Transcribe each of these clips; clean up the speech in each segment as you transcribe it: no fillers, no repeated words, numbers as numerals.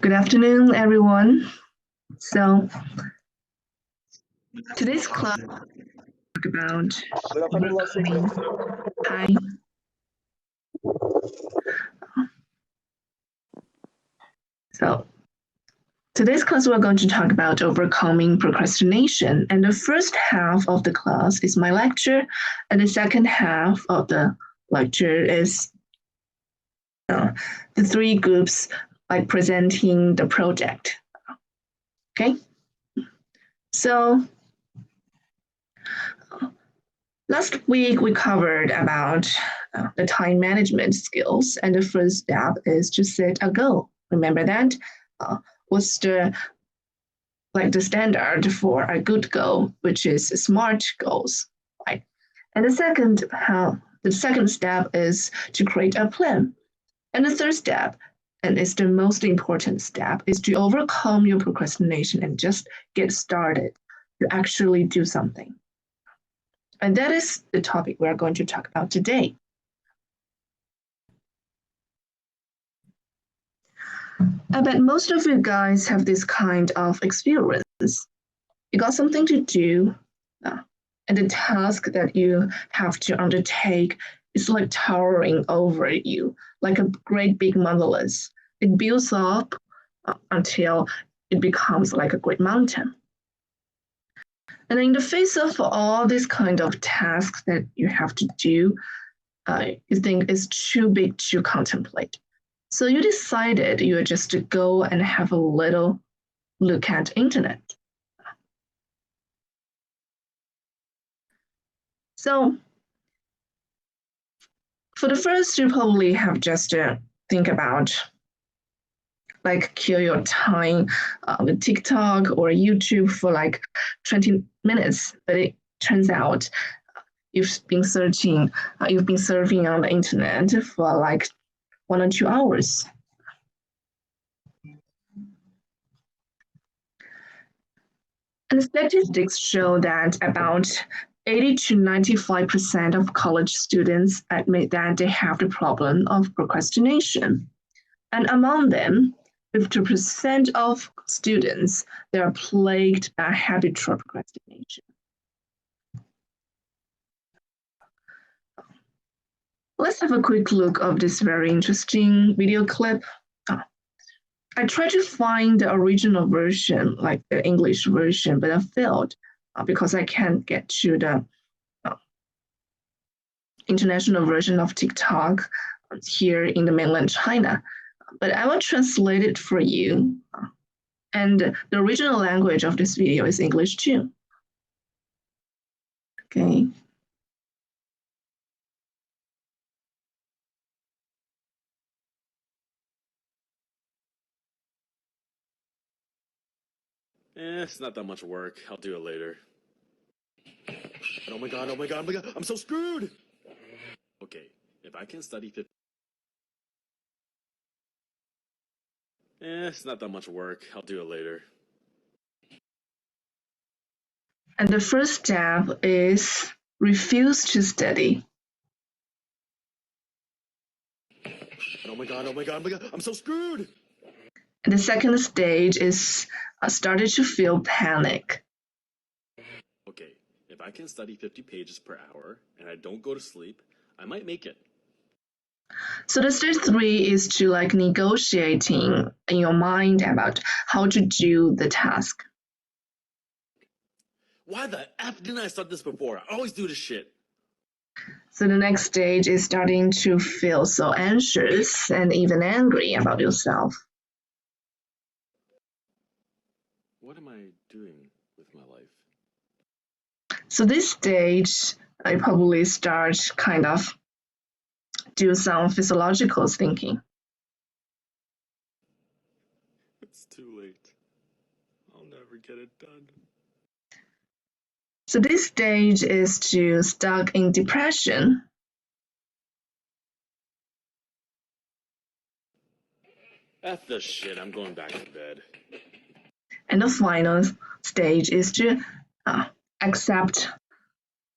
Good afternoon, everyone. So today's class talk about overcoming. Hi. So today's class we're going to talk about overcoming procrastination, and the first half of the class is my lecture, and the second half of the lecture is the three groups like presenting the project. Okay. So last week we covered about the time management skills, and the first step is to set a goal. Remember that? What's the standard for a good goal, which is SMART goals, right? And the second step is to create a plan. And the third step, and it's the most important step, is to overcome your procrastination and just get started to actually do something. And that is the topic we're going to talk about today. I bet most of you guys have this kind of experience. You got something to do, and the task that you have to undertake is like towering over you, like a great big monolith. It builds up until it becomes like a great mountain. And in the face of all these kind of tasks that you have to do, you think it's too big to contemplate. So you decided you would just go and have a little look at internet. So for the first, you probably have just to think about like kill your time on TikTok or YouTube for like 20 minutes, but it turns out you've been surfing on the internet for like 1 or 2 hours. And statistics show that about 80 to 95% of college students admit that they have the problem of procrastination. And among them, 50% of students, they are plagued by habitual procrastination. Let's have a quick look of this very interesting video clip. I tried to find the original version, like the English version, but I failed because I can't get to the international version of TikTok here in the mainland China. But I will translate it for you. And the original language of this video is English too. Okay. It's not that much work. I'll do it later. Oh my god, I'm so screwed! Okay, if I can study 50... It's not that much work. I'll do it later. And the first step is refuse to study. Oh my god, I'm so screwed! And the second stage is started to feel panic. Okay, if I can study 50 pages per hour and I don't go to sleep, I might make it. So the stage 3 is to like negotiating in your mind about how to do the task. Why the F didn't I start this before? I always do this shit. So the next stage is starting to feel so anxious and even angry about yourself. What am I doing with my life? So this stage, I probably start kind of do some physiological thinking. It's too late. I'll never get it done. So this stage is to stuck in depression. F this shit, I'm going back to bed. And the final stage is to accept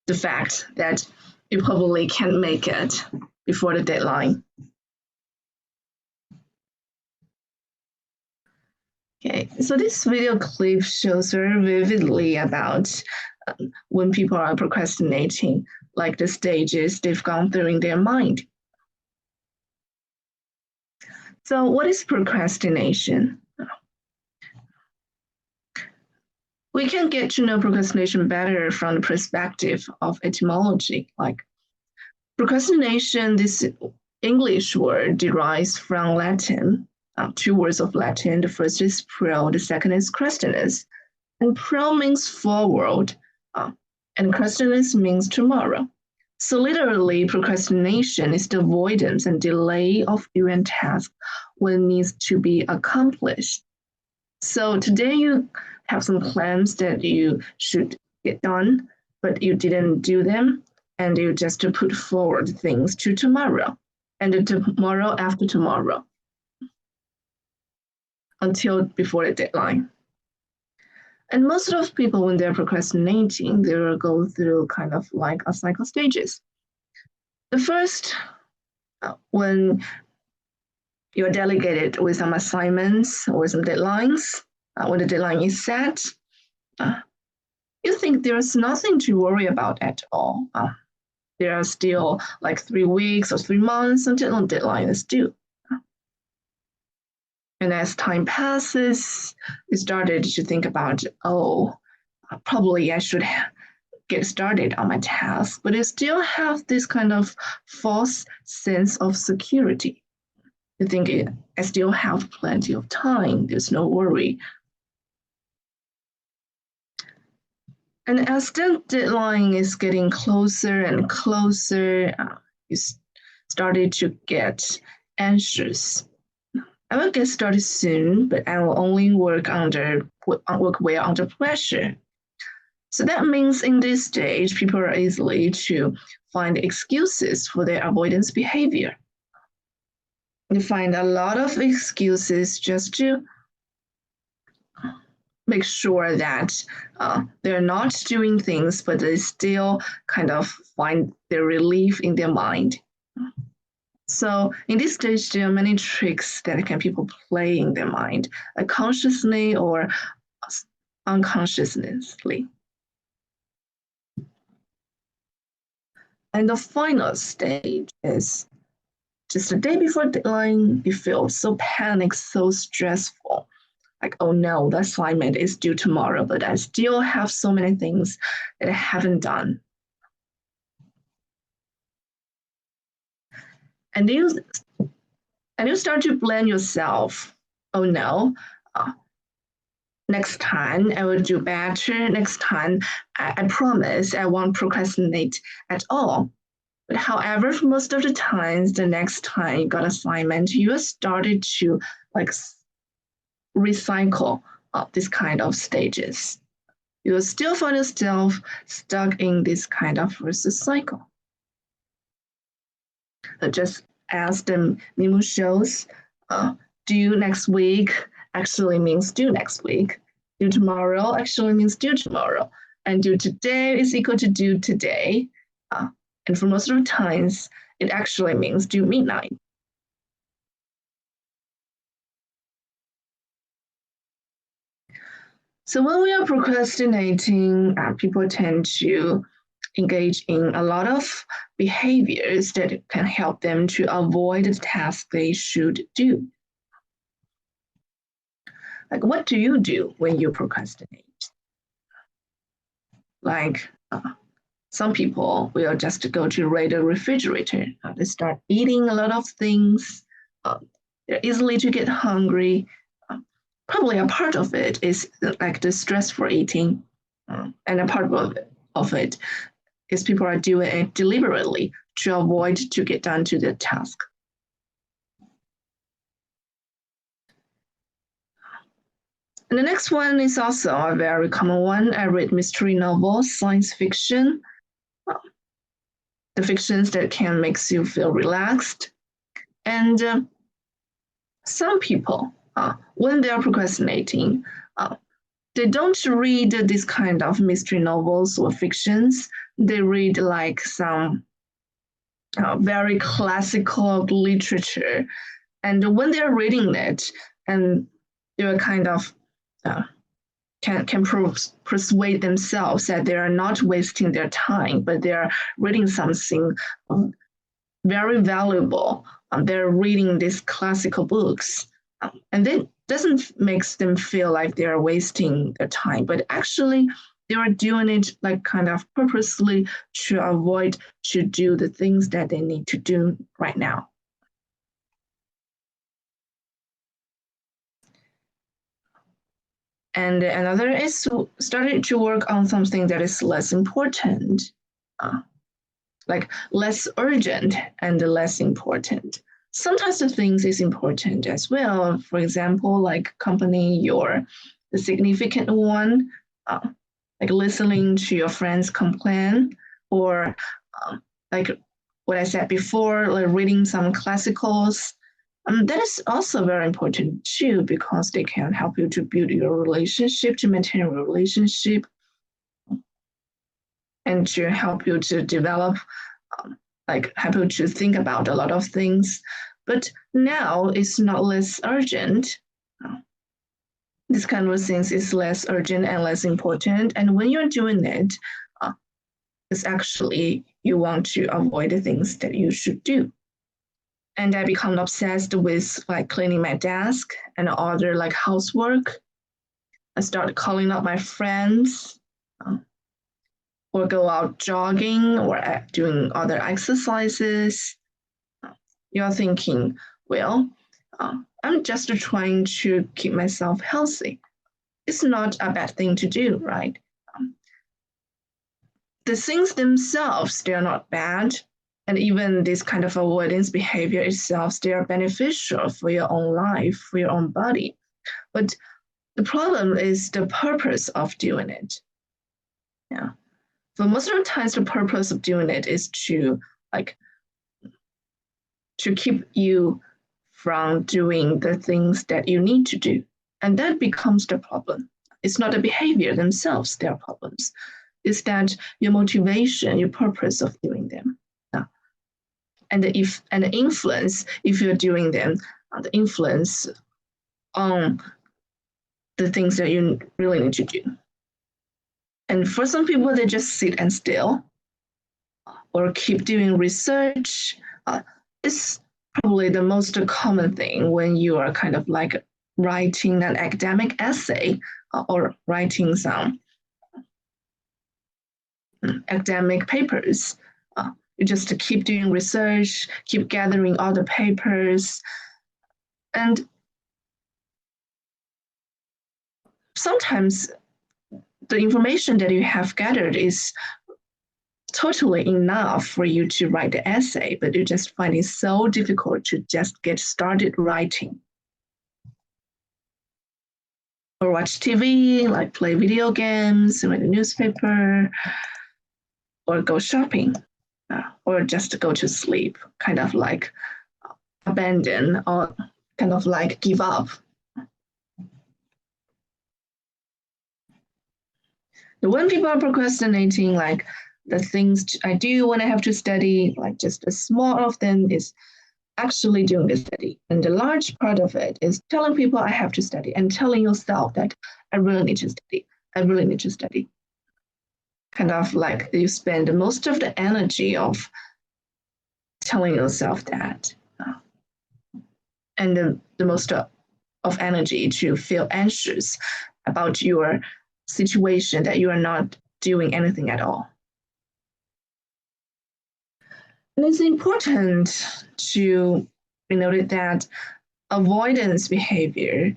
the fact that you probably can't make it before the deadline. Okay, so this video clip shows very vividly about when people are procrastinating, like the stages they've gone through in their mind. So what is procrastination? We can get to know procrastination better from the perspective of etymology. Like procrastination, this English word derives from Latin, two words of Latin. The first is pro, the second is crastinus. And pro means forward, and crastinus means tomorrow. So literally, procrastination is the avoidance and delay of doing task when it needs to be accomplished. So today you have some plans that you should get done, but you didn't do them, and you just put forward things to tomorrow and tomorrow after tomorrow until before the deadline. And most of people, when they're procrastinating, they will go through kind of like a cycle stages. The first, when you're delegated with some assignments or some deadlines, when the deadline is set, you think there's nothing to worry about at all. There are still like 3 weeks or 3 months until the deadline is due. And as time passes, you started to think about, probably I should get started on my task, but you still have this kind of false sense of security. You think I still have plenty of time, there's no worry. And as the deadline is getting closer and closer, you started to get anxious. I will get started soon, but I will only work well under pressure. So that means in this stage, people are easily to find excuses for their avoidance behavior. They find a lot of excuses just to make sure that they're not doing things, but they still kind of find their relief in their mind. So in this stage, there are many tricks that people play in their mind, consciously or unconsciously. And the final stage is just the day before deadline, you feel so panicked, so stressful. Like, oh no, the assignment is due tomorrow, but I still have so many things that I haven't done. And you start to blame yourself. Oh no, next time I will do better. Next time, I promise I won't procrastinate at all. But however, for most of the times, the next time you got assignment, you started to like recycle this kind of stages. You will still find yourself stuck in this kind of versus cycle. Just as the memo shows, due next week actually means due next week. Due tomorrow actually means due tomorrow. And due today is equal to due today. And for most of the times, it actually means due midnight. So when we are procrastinating, people tend to engage in a lot of behaviors that can help them to avoid the task they should do. Like, what do you do when you procrastinate? Like, some people will just go to raid the refrigerator. They start eating a lot of things. They're easily to get hungry. Probably a part of it is like the stress for eating, and a part of it is people are doing it deliberately to avoid to get down to the task. And the next one is also a very common one. I read mystery novels, science fiction, the fictions that can make you feel relaxed. And some people, when they are procrastinating, they don't read this kind of mystery novels or fictions. They read like some very classical literature. And when they're reading it, and they will kind of can persuade themselves that they are not wasting their time, but they are reading something very valuable. They're reading these classical books, and it doesn't make them feel like they are wasting their time, but actually they are doing it like kind of purposely to avoid to do the things that they need to do right now. And another is starting to work on something that is less important, like less urgent and less important. Sometimes the things is important as well. For example, like accompanying the significant one, like listening to your friends complain, or like what I said before, like reading some classicals. That is also very important too, because they can help you to build your relationship, to maintain your relationship, and to help you to develop, like help you to think about a lot of things. But now it's not less urgent. This kind of things is less urgent and less important. And when you're doing it, it's actually you want to avoid the things that you should do. And I become obsessed with like cleaning my desk and other like housework. I start calling up my friends, or go out jogging or doing other exercises. You're thinking, well, I'm just trying to keep myself healthy. It's not a bad thing to do, right? The things themselves, they are not bad. And even this kind of avoidance behavior itself, they are beneficial for your own life, for your own body. But the problem is the purpose of doing it. Yeah. So most of the times the purpose of doing it is to keep you from doing the things that you need to do. And that becomes the problem. It's not the behavior themselves, their problems. It's that your motivation, your purpose of doing them. And the influence, if you're doing them, the influence on the things that you really need to do. And for some people, they just sit and still or keep doing research. It's probably the most common thing when you are kind of like writing an academic essay or writing some academic papers. You just keep doing research, keep gathering all the papers. And sometimes the information that you have gathered is totally enough for you to write the essay, but you just find it so difficult to just get started writing. Or watch TV, like play video games, read a newspaper, or go shopping, or just go to sleep, kind of like abandon or kind of like give up. When people are procrastinating, like the things I do when I have to study, like just a small of them is actually doing the study. And the large part of it is telling people I have to study and telling yourself that I really need to study. I really need to study. Kind of like you spend most of the energy of telling yourself that. And the most of energy to feel anxious about your situation that you are not doing anything at all. And it's important to be noted that avoidance behavior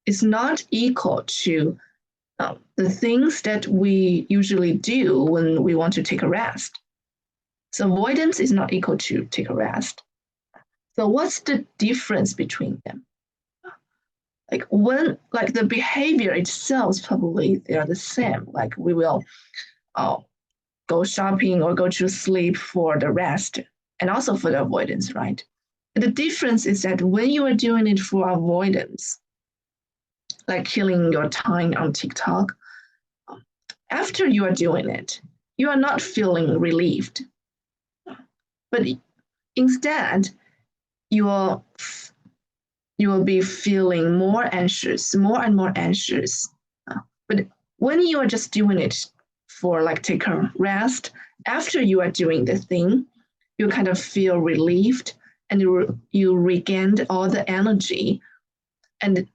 is not equal to the things that we usually do when we want to take a rest. So avoidance is not equal to take a rest. So what's the difference between them? Like the behavior itself, probably they are the same. Like we will go shopping or go to sleep for the rest and also for the avoidance, right? And the difference is that when you are doing it for avoidance, like killing your time on TikTok, after you are doing it, you are not feeling relieved. But instead, you are you will be feeling more anxious, more and more anxious. But when you are just doing it for like take a rest, after you are doing the thing, you kind of feel relieved and you regained all the energy. And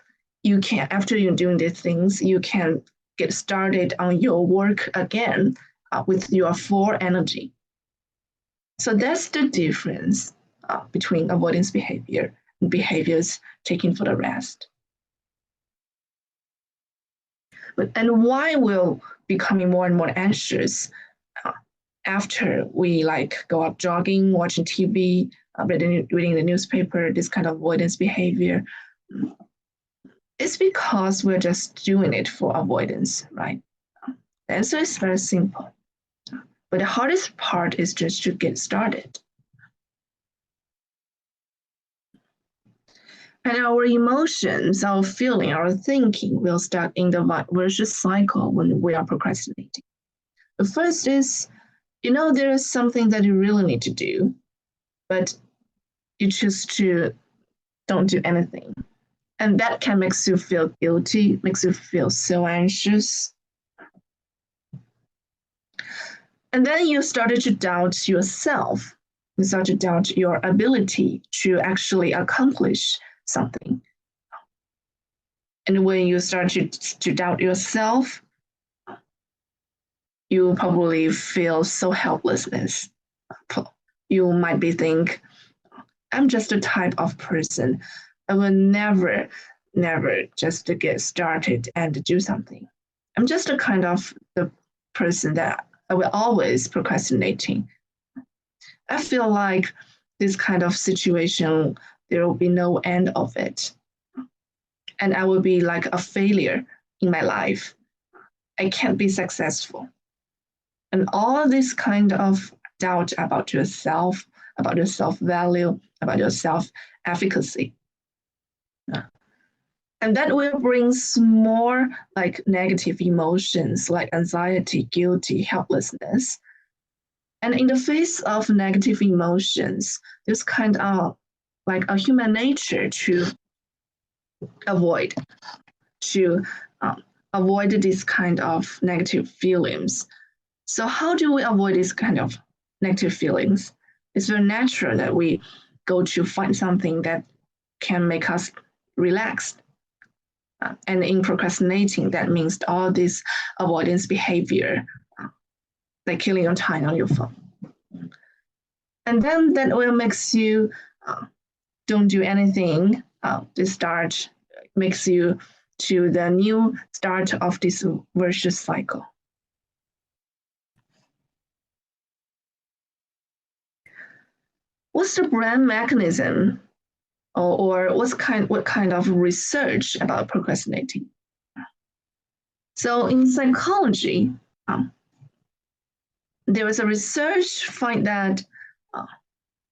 you can, after you're doing these things, you can get started on your work again with your full energy. So that's the difference between avoidance behavior and behaviors taken for the rest. And why we're becoming more and more anxious after we like go out jogging, watching TV, reading the newspaper, this kind of avoidance behavior, it's because we're just doing it for avoidance, right? The answer is very simple. But the hardest part is just to get started. And our emotions, our feeling, our thinking will start in the vicious cycle when we are procrastinating. The first is, there is something that you really need to do, but you choose to don't do anything. And that can make you feel guilty, makes you feel so anxious. And then you started to doubt yourself. You start to doubt your ability to actually accomplish something. And when you start to doubt yourself, you probably feel so helplessness. You might be think, I'm just a type of person. I will never just get started and do something. I'm just a kind of the person that I will always procrastinating. I feel like this kind of situation, there will be no end of it. And I will be like a failure in my life. I can't be successful. And all this kind of doubt about yourself, about your self-value, about your self-efficacy. And that will bring more like negative emotions like anxiety, guilty, helplessness. And in the face of negative emotions, there's kind of like a human nature to avoid this kind of negative feelings. So how do we avoid this kind of negative feelings? It's very natural that we go to find something that can make us relaxed. And in procrastinating, that means all this avoidance behavior, like killing your time on your phone. And then that will makes you don't do anything. This start makes you to the new start of this vicious cycle. What's the brain mechanism, or what kind of research about procrastinating? So in psychology, there was a research find that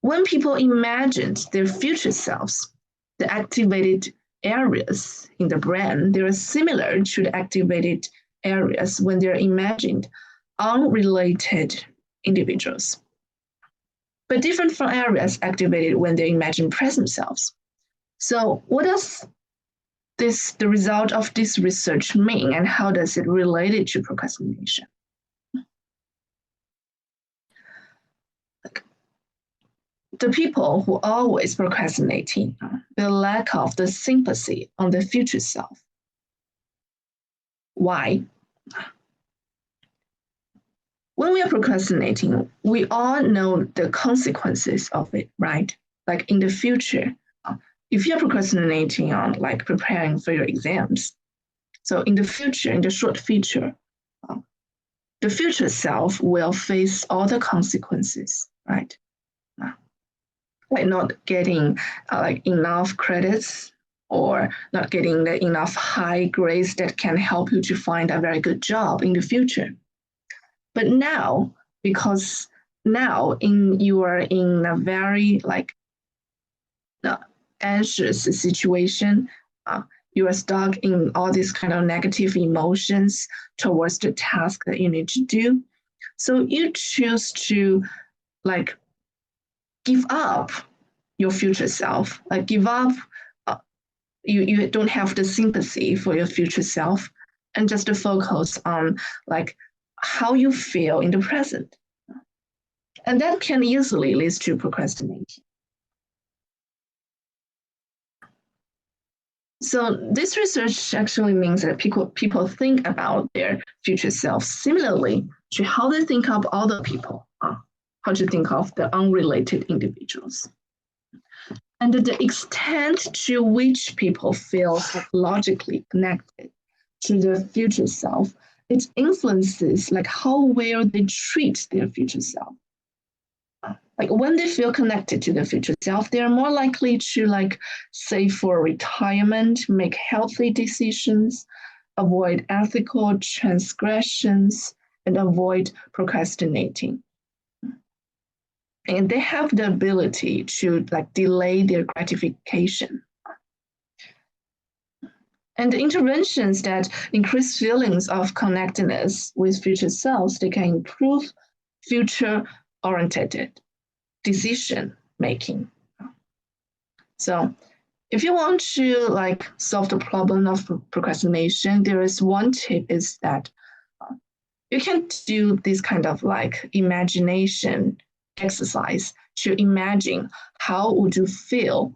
when people imagined their future selves, the activated areas in the brain, they are similar to the activated areas when they're imagined unrelated individuals, but different from areas activated when they imagine present selves. So what does the result of this research mean, and how does it relate it to procrastination? The people who are always procrastinating, the lack of the sympathy on the future self. Why? When we are procrastinating, we all know the consequences of it, right? Like in the future, if you're procrastinating on like preparing for your exams, so in the future, in the short future, the future self will face all the consequences, right? Like not getting like enough credits, or not getting the enough high grades that can help you to find a very good job in the future. But now, because now you are in a very like anxious situation, you are stuck in all these kind of negative emotions towards the task that you need to do. So you choose to like give up your future self, like give up you don't have the sympathy for your future self, and just to focus on like how you feel in the present. And that can easily lead to procrastination. So this research actually means that people think about their future selves similarly to how they think of other people, how to think of the unrelated individuals. And the extent to which people feel psychologically connected to their future self, it influences like how well they treat their future self. Like when they feel connected to their future self, they are more likely to like save for retirement, make healthy decisions, avoid ethical transgressions, and avoid procrastinating. And they have the ability to like delay their gratification. And the interventions that increase feelings of connectedness with future selves, they can improve future-oriented decision making. So if you want to like solve the problem of procrastination, there is one tip is that you can do this kind of like imagination exercise to imagine how would you feel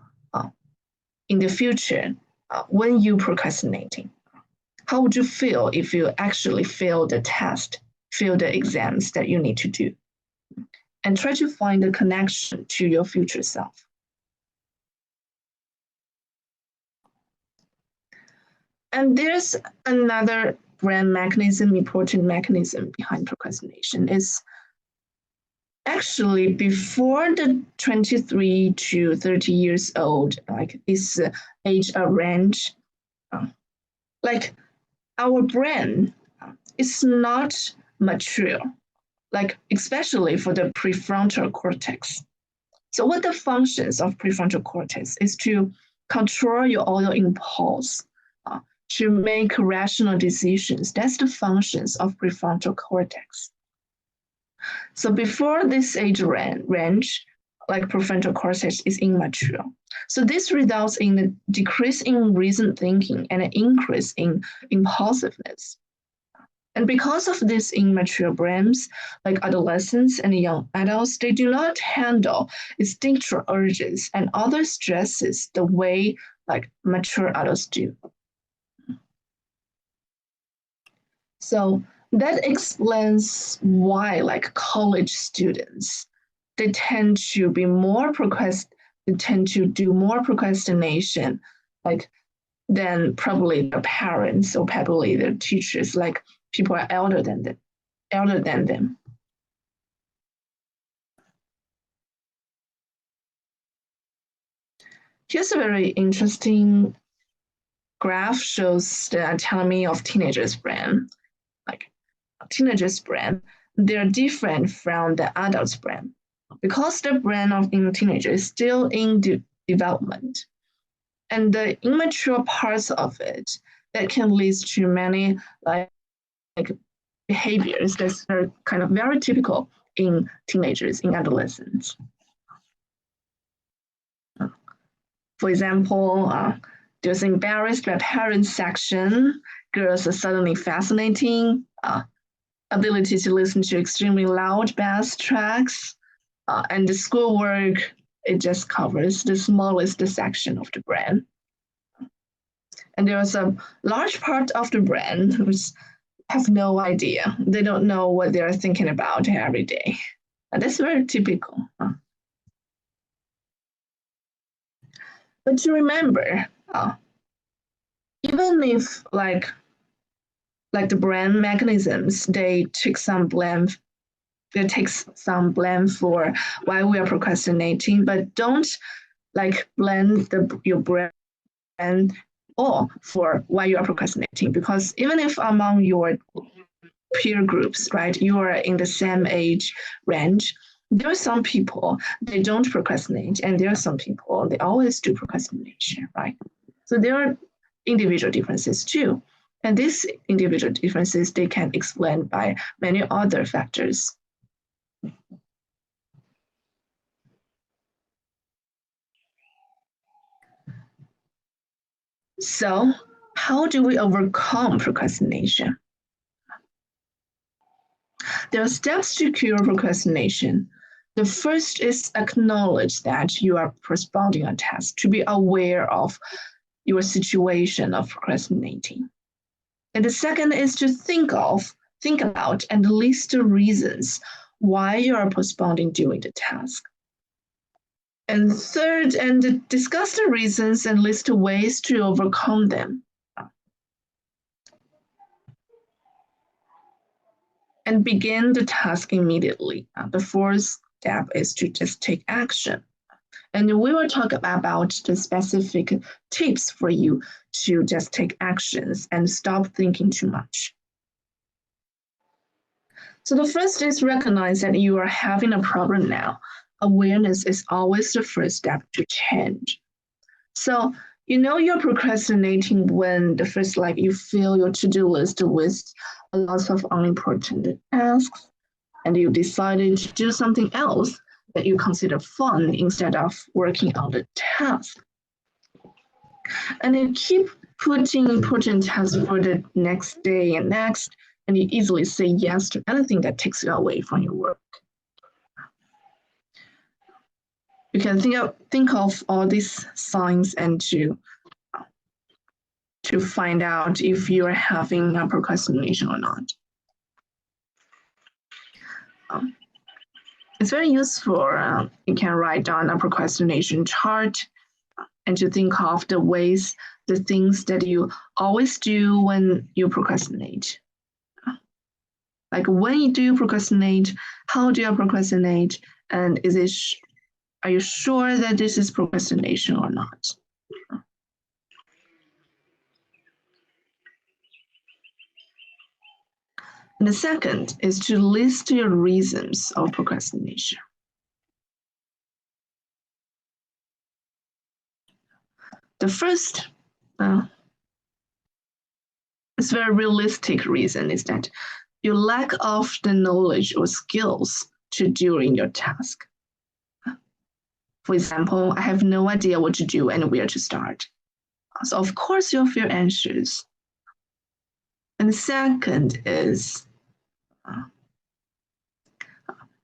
in the future when you procrastinating. How would you feel if you actually fail the test, fail the exams that you need to do? And try to find a connection to your future self. And there's another brain mechanism, important mechanism behind procrastination is actually before the 23 to 30 years old, like this age range, like our brain is not mature, like especially for the prefrontal cortex. So what the functions of prefrontal cortex is to control your auto impulse, to make rational decisions. That's the functions of prefrontal cortex. So before this age range, like prefrontal cortex is immature. So this results in a decrease in reason thinking and an increase in impulsiveness. And because of these immature brains, like adolescents and young adults, they do not handle instinctual urges and other stresses the way like mature adults do. So that explains why like college students, they tend to be more they tend to do more procrastination like than probably their parents or probably their teachers, like people are elder than them. Here's a very interesting graph shows the autonomy of teenagers' brain. Like teenagers' brain, they're different from the adults' brain because the brain of teenagers is still in development. And the immature parts of it that can lead to many like behaviors that are kind of very typical in teenagers, in adolescents. For example, there's embarrassed by parents section, girls are suddenly fascinating, ability to listen to extremely loud bass tracks, and the schoolwork, it just covers the smallest section of the brain. And there's a large part of the brain which have no idea. They don't know what they're thinking about every day. And that's very typical. But to remember, even if like the brain mechanisms, they take some blame for why we are procrastinating, but don't like blame your brain or for why you are procrastinating, because even if among your peer groups, right, you are in the same age range, there are some people they don't procrastinate, and there are some people they always do procrastination, right? So there are individual differences too, and these individual differences they can explain by many other factors. So, how do we overcome procrastination? There are steps to cure procrastination. The first is acknowledge that you are postponing a task, to be aware of your situation of procrastinating. And the second is to think about and list the reasons why you are postponing doing the task. And third, and discuss the reasons and list ways to overcome them. And begin the task immediately. The fourth step is to just take action. And we will talk about the specific tips for you to just take actions and stop thinking too much. So the first is recognize that you are having a problem now. Awareness is always the first step to change. So you know you're procrastinating when the first you fill your to-do list with a lot of unimportant tasks, and you decided to do something else that you consider fun instead of working on the task. And you keep putting important tasks for the next day and next, and you easily say yes to anything that takes you away from your work. You can think of all these signs and to find out if you're having a procrastination or not. It's very useful. You can write down a procrastination chart and to think of the things that you always do when you procrastinate. Like when do you procrastinate? How do you procrastinate? And are you sure that this is procrastination or not? And the second is to list your reasons of procrastination. The first is very realistic reason is that you lack of the knowledge or skills to doing your task. For example, I have no idea what to do and where to start. So of course you'll feel anxious. And the second is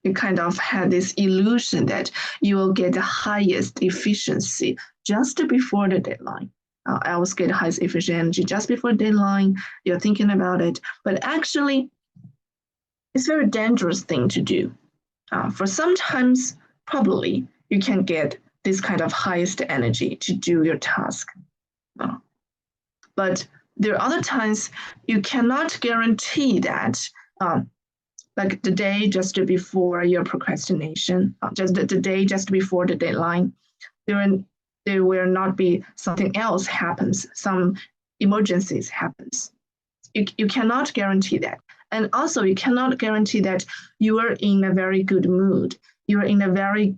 you kind of had this illusion that you will get the highest efficiency just before the deadline. I always get the highest efficiency just before deadline. You're thinking about it, but actually, it's a very dangerous thing to do. For sometimes, probably you can get this kind of highest energy to do your task, but there are other times you cannot guarantee that. Like the day just before your procrastination, just the day just before the deadline, there will not be something else happens, some emergencies happens. You cannot guarantee that. And also you cannot guarantee that you are in a very good mood. You are in a very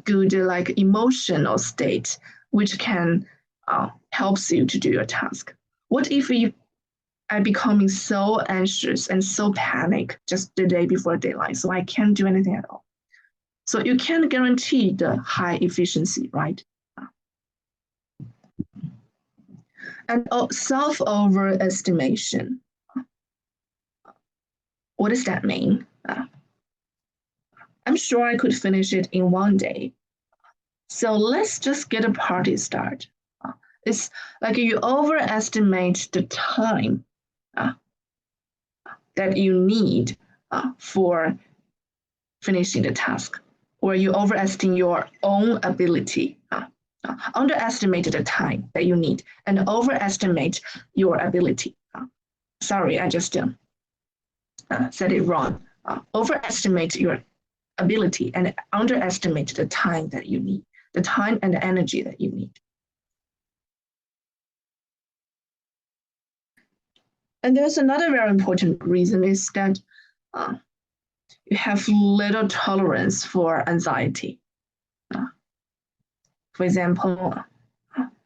good emotional state, which can helps you to do your task. What if you are becoming so anxious and so panic just the day before deadline, so I can't do anything at all? So you can't guarantee the high efficiency, right? And self-overestimation. What does that mean? I'm sure I could finish it in one day. So let's just get a party started. It's like you overestimate the time that you need for finishing the task, or you overestimate your own ability, underestimate the time that you need, and overestimate your ability. Sorry, I just said it wrong. Overestimate your ability and underestimate the time that you need, the time and the energy that you need. And there's another very important reason is that you have little tolerance for anxiety. For example,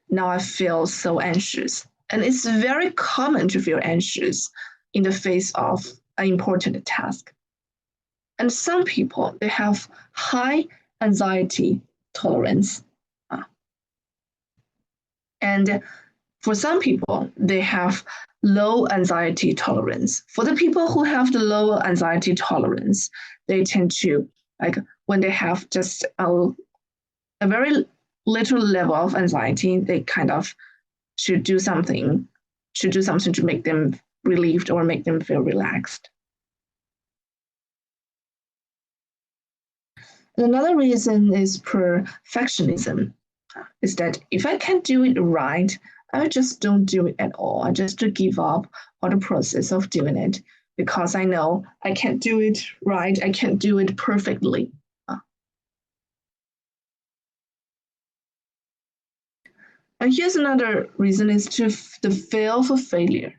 now I feel so anxious. And it's very common to feel anxious in the face of an important task. And some people, they have high anxiety tolerance. And For some people, they have low anxiety tolerance. For the people who have the low anxiety tolerance, they tend to, like, when they have just a very little level of anxiety, they kind of should do something to make them relieved or make them feel relaxed. And another reason is perfectionism, is that if I can't do it right, I just don't do it at all. I just give up on the process of doing it because I know I can't do it right. I can't do it perfectly. And here's another reason is the feel for failure.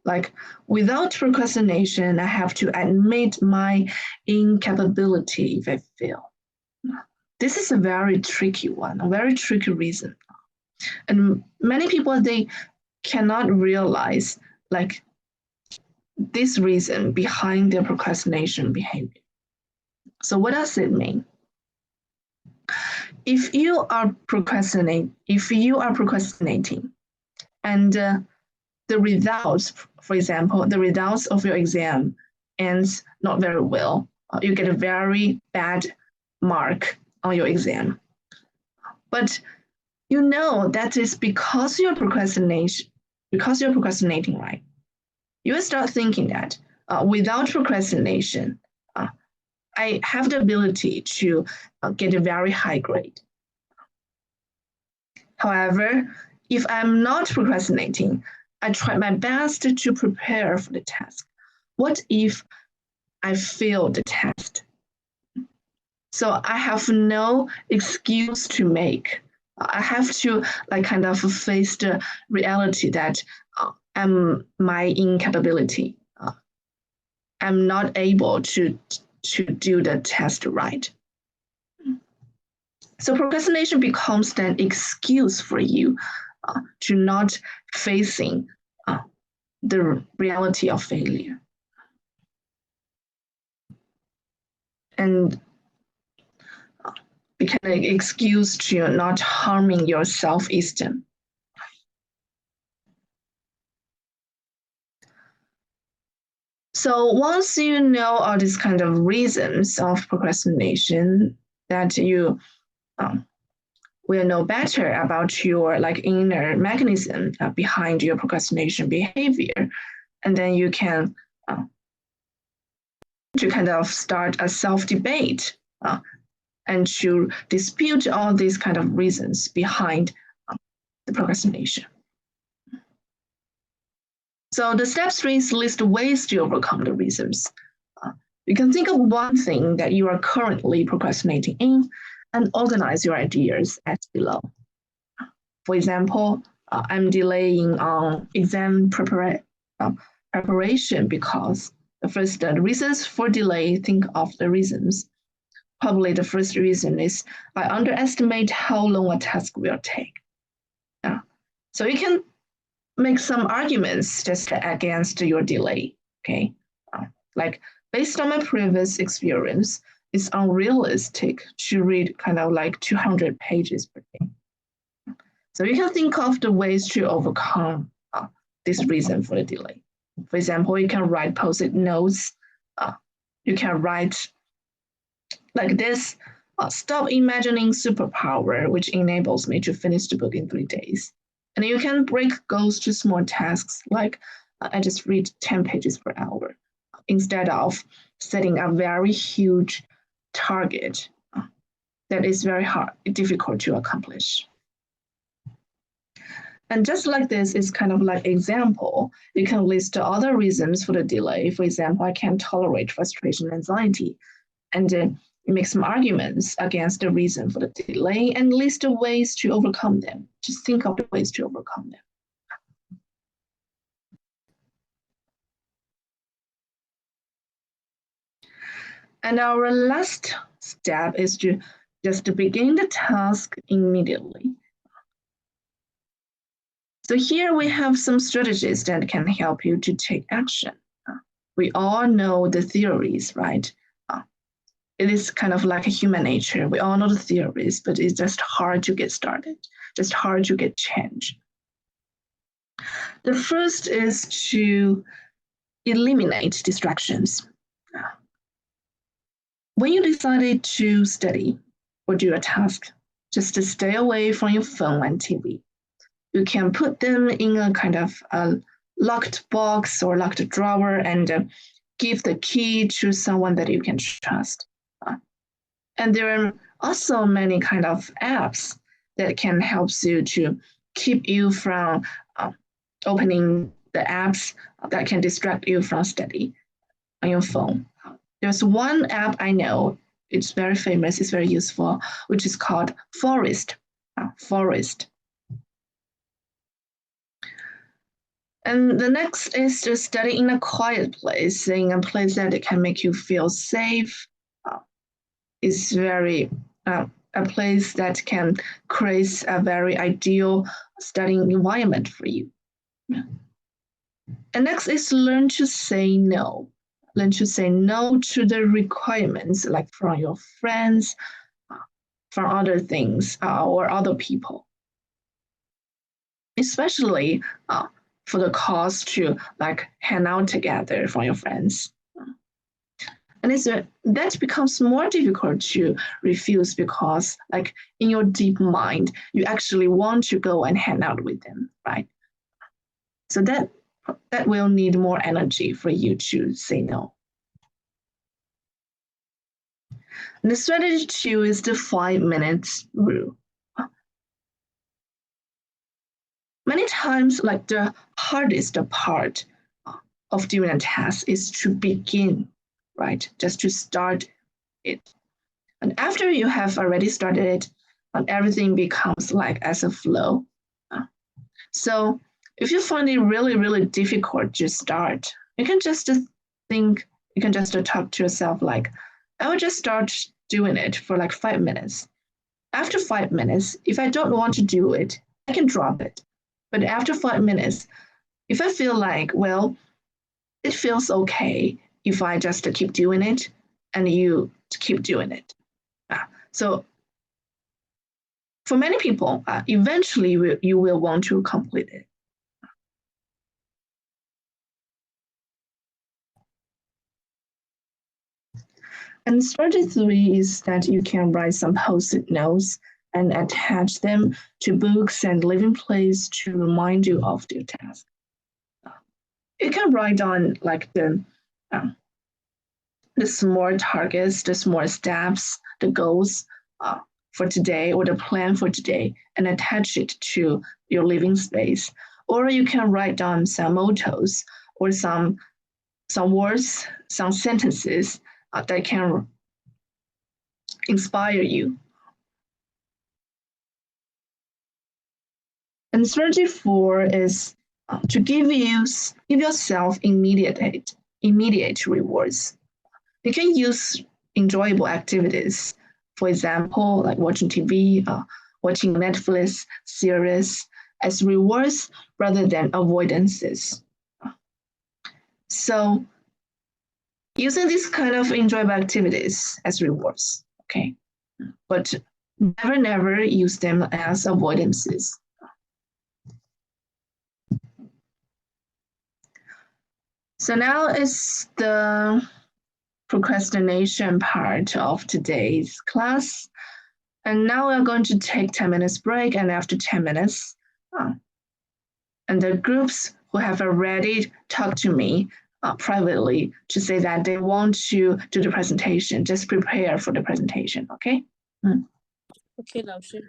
Like without procrastination, I have to admit my incapability if I fail. This is a very tricky one, a very tricky reason. And many people, they cannot realize like this reason behind their procrastination behavior. So what does it mean? If you are procrastinating and the results, for example, the results of your exam ends not very well, you get a very bad mark on your exam. But you know that is because you're procrastinating, right? You will start thinking that without procrastination, I have the ability to get a very high grade. However, if I'm not procrastinating, I try my best to prepare for the task. What if I fail the test? So I have no excuse to make. I have to like kind of face the reality that my incapability. I'm not able to do the test right. So procrastination becomes an excuse for you to not facing the reality of failure. And become an excuse to not harming your self-esteem. So once you know all these kind of reasons of procrastination, that you will know better about your like inner mechanism behind your procrastination behavior, and then you can to kind of start a self-debate and to dispute all these kind of reasons behind the procrastination. So the step 3 is list ways to overcome the reasons. You can think of one thing that you are currently procrastinating in and organize your ideas as below. For example, I'm delaying on exam preparation because the reasons for delay, think of the reasons. Probably the first reason is I underestimate how long a task will take. So you can make some arguments just against your delay, okay? Like based on my previous experience, it's unrealistic to read kind of like 200 pages per day. So you can think of the ways to overcome this reason for the delay. For example, you can write post-it notes. You can write like this, stop imagining superpower, which enables me to finish the book in 3 days. And you can break goals to small tasks, like I just read 10 pages per hour, instead of setting a very huge target that is very difficult to accomplish. And just like this is kind of like example, you can list other reasons for the delay. For example, I can't tolerate frustration and anxiety. And then make some arguments against the reason for the delay and list the ways to overcome them. Just think of the ways to overcome them. And our last step is to just begin the task immediately. So here we have some strategies that can help you to take action. We all know the theories, right? it is kind of like a human nature. We all know the theories, but it's just hard to get started, just hard to get change. The first is to eliminate distractions. When you decided to study or do a task, just to stay away from your phone and TV. You can put them in a kind of locked box or locked drawer and give the key to someone that you can trust. And there are also many kind of apps that can help you to keep you from opening the apps that can distract you from study on your phone. There's one app I know, it's very famous, it's very useful, which is called Forest. Forest. And the next is to study in a quiet place, in a place that can make you feel safe. It's very a place that can create a very ideal studying environment for you. And next is learn to say no. Learn to say no to the requirements, like from your friends, from other things, or other people. Especially for the cause to like hang out together from your friends. And that becomes more difficult to refuse because like in your deep mind, you actually want to go and hang out with them, right? So that will need more energy for you to say no. And the strategy 2 is the 5 minutes rule. Many times, like the hardest part of doing a task is to begin, right? Just to start it. And after you have already started it, everything becomes like as a flow. So if you find it really, really difficult to start, you can just think, you can just talk to yourself like, I will just start doing it for like 5 minutes. After 5 minutes, if I don't want to do it, I can drop it. But after 5 minutes, if I feel like, well, it feels okay if I just keep doing it and you keep doing it. So for many people, eventually you will want to complete it. And strategy 3 is that you can write some post-it notes and attach them to books and living places to remind you of your task. You can write on like the small targets, the small steps, the goals for today or the plan for today and attach it to your living space. Or you can write down some mottos or some words, some sentences that can inspire you. And strategy 4 is to give yourself immediate rewards. You can use enjoyable activities, for example, like watching TV, watching Netflix series, as rewards rather than avoidances. So using these kind of enjoyable activities as rewards, okay? But never use them as avoidances. So now is the procrastination part of today's class. And now we're going to take 10 minutes break, and after 10 minutes, and the groups who have already talked to me privately to say that they want to do the presentation, just prepare for the presentation, okay? Okay, 老师。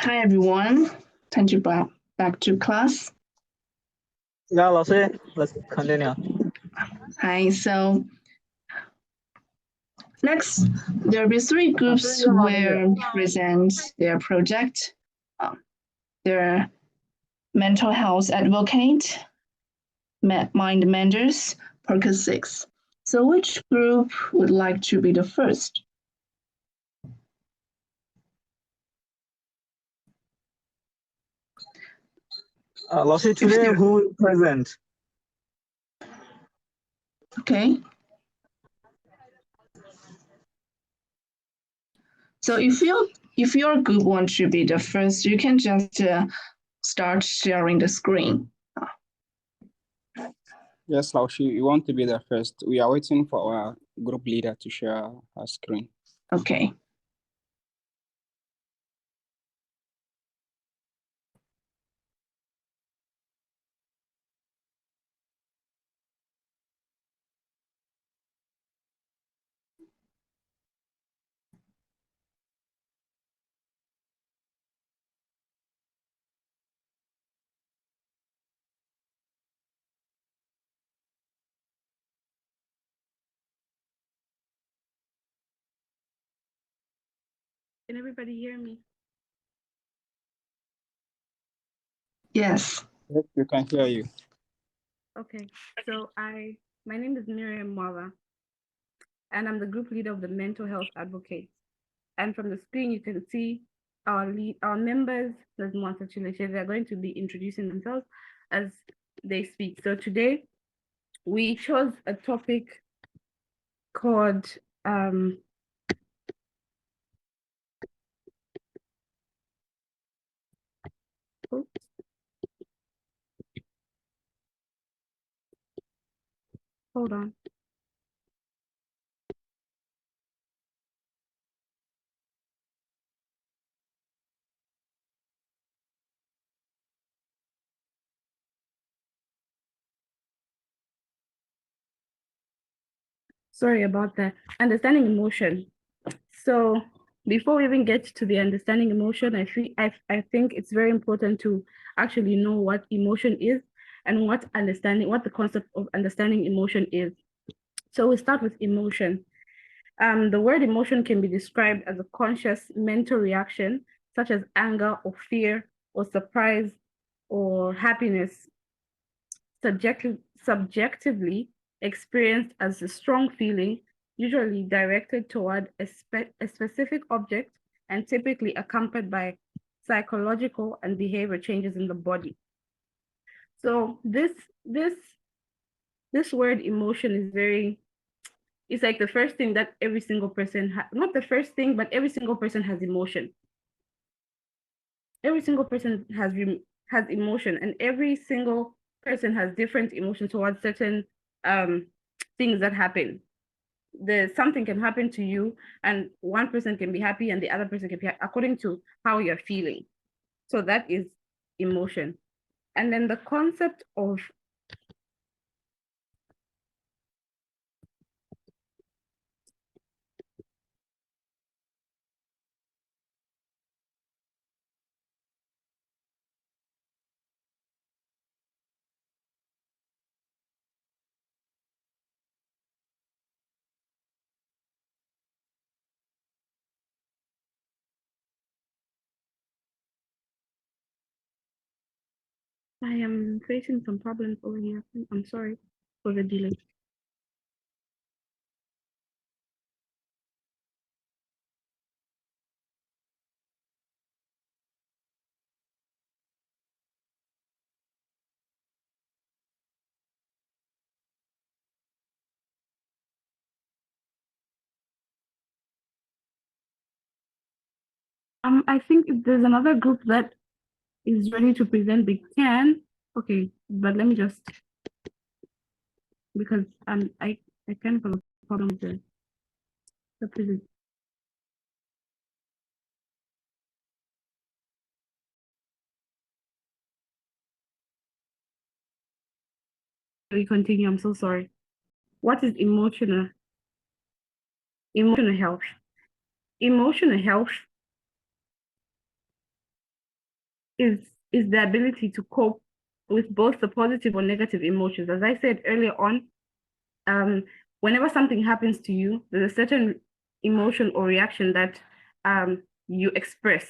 Hi everyone. Time to back to class. Yeah, 老师, let's continue. Hi. So next, there will be three groups where present their project. Their mental health advocate, mind menders, Focus 6. So which group would like to be the first? Laoshi, today who will present? Okay. So if your group wants to be the first, you can just start sharing the screen. Yes, Laoshi, we want to be the first. We are waiting for our group leader to share her screen. Okay. Can everybody hear me? Yes. Yes, we can hear you. Okay, so my name is Miriam Mwala, and I'm the group leader of the Mental Health Advocates. And from the screen, you can see our members. There's Mwasa Chileche. They're going to be introducing themselves as they speak. So today, we chose a topic called oops. Hold on. Sorry about that. Understanding emotion. So before we even get to the understanding emotion, I think it's very important to actually know what emotion is and what the concept of understanding emotion is. So we start with emotion. The word emotion can be described as a conscious mental reaction, such as anger or fear or surprise or happiness, subjectively experienced as a strong feeling, usually directed toward a specific object and typically accompanied by psychological and behavior changes in the body. So this word emotion is it's like the first thing that every single person not the first thing, but every single person has emotion. Every single person has emotion, and every single person has different emotions towards certain things that happen. Something can happen to you, and one person can be happy, and the other person can be according to how you're feeling. So that is emotion. And then the concept of I am facing some problems over here. I'm sorry for the delay. I think if there's another group that is ready to present, they can. Okay, but let me just, because I kind of have a problem with the present. We continue. I'm so sorry. What is emotional health? Emotional health is the ability to cope with both the positive or negative emotions. As I said earlier on, whenever something happens to you, there's a certain emotion or reaction that you express.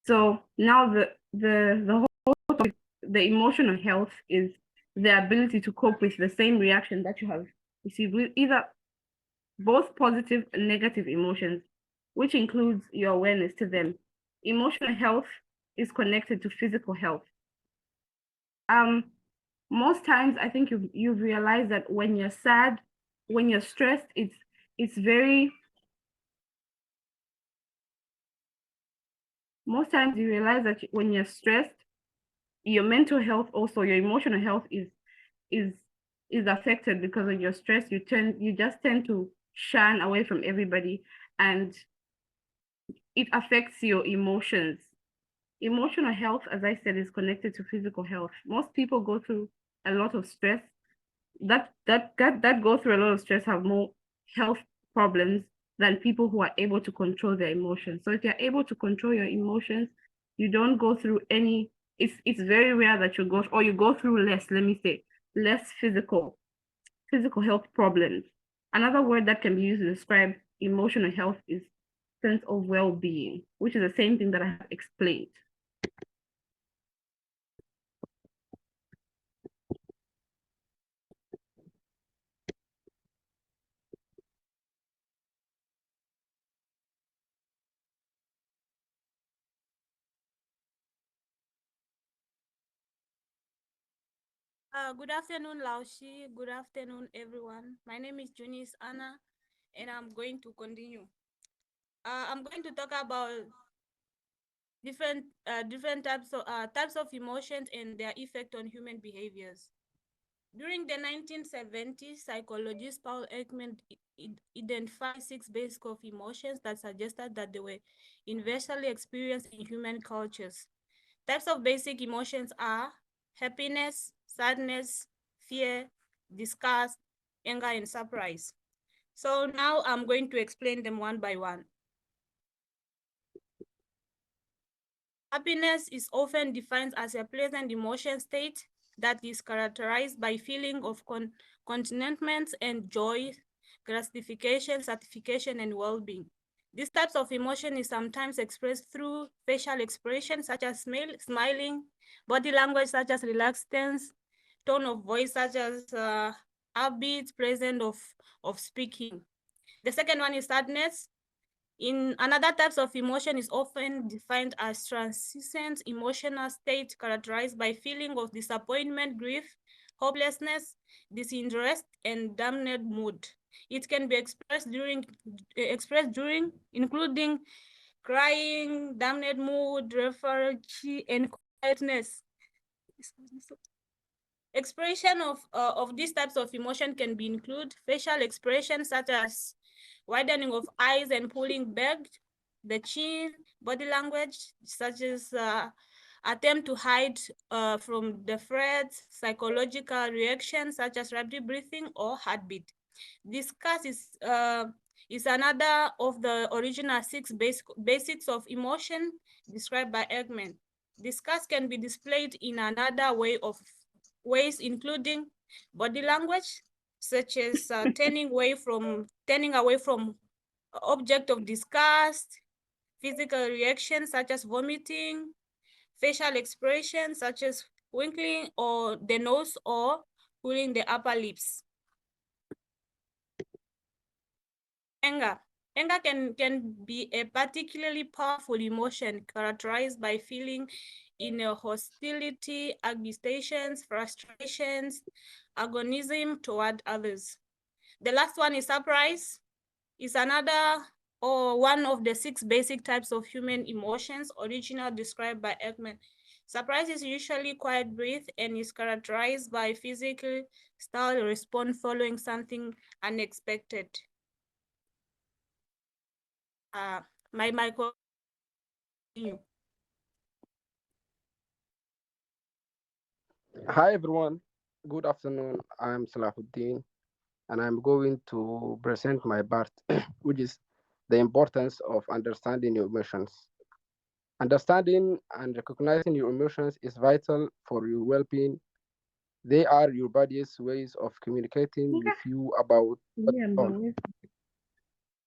So now the whole topic, the emotional health, is the ability to cope with the same reaction that you have received with either both positive and negative emotions, which includes your awareness to them. Emotional health is connected to physical health. Most times I think you've realized that when you're sad, when you're stressed, it's very, most times you realize that when you're stressed, your mental health, also your emotional health is affected, because when you're stressed, you just tend to shun away from everybody, and it affects your emotions. Emotional health, as I said, is connected to physical health. Most people go through a lot of stress. That go through a lot of stress have more health problems than people who are able to control their emotions. So if you're able to control your emotions, you don't go through any. It's very rare that you go through less. Let me say less physical health problems. Another word that can be used to describe emotional health is sense of well-being, which is the same thing that I have explained. Good afternoon, Laushi. Good afternoon, everyone. My name is Junice Anna, and I'm going to continue. I'm going to talk about different types of emotions and their effect on human behaviors. During the 1970s, psychologist Paul Ekman identified 6 basic of emotions that suggested that they were universally experienced in human cultures. Types of basic emotions are happiness, sadness, fear, disgust, anger, and surprise. So now I'm going to explain them one by one. Happiness is often defined as a pleasant emotion state that is characterized by feeling of contentment and joy, gratification, satisfaction, and well-being. These types of emotion is sometimes expressed through facial expressions such as smiling, body language such as relaxed stance, tone of voice such as upbeat, present of speaking. The second one is sadness. In another types of emotion is often defined as transient emotional state characterized by feeling of disappointment, grief, hopelessness, disinterest, and damned mood. It can be expressed during, including crying, damned mood, lethargy, and quietness. Expression of these types of emotion can be include facial expressions such as widening of eyes and pulling back the chin, body language such as attempt to hide from the threat, psychological reactions such as rapid breathing or heartbeat. Disgust is another of the original 6 basics of emotion described by Ekman. Disgust can be displayed in another ways, including body language, such as turning away from object of disgust, physical reactions such as vomiting, facial expressions such as twinkling or the nose or pulling the upper lips. Anger. Anger can be a particularly powerful emotion characterized by feeling in a hostility, agitations, frustrations, agonism toward others. The last one is surprise. Is another or one of the 6 basic types of human emotions originally described by Ekman. Surprise is usually quiet brief and is characterized by physical style response following something unexpected. My micro. Hi everyone, good afternoon. I'm Salahuddin and I'm going to present my part, which is the importance of understanding your emotions. Understanding and recognizing your emotions is vital for your well-being. They are your body's ways of communicating with you about what's Yeah, on. bro.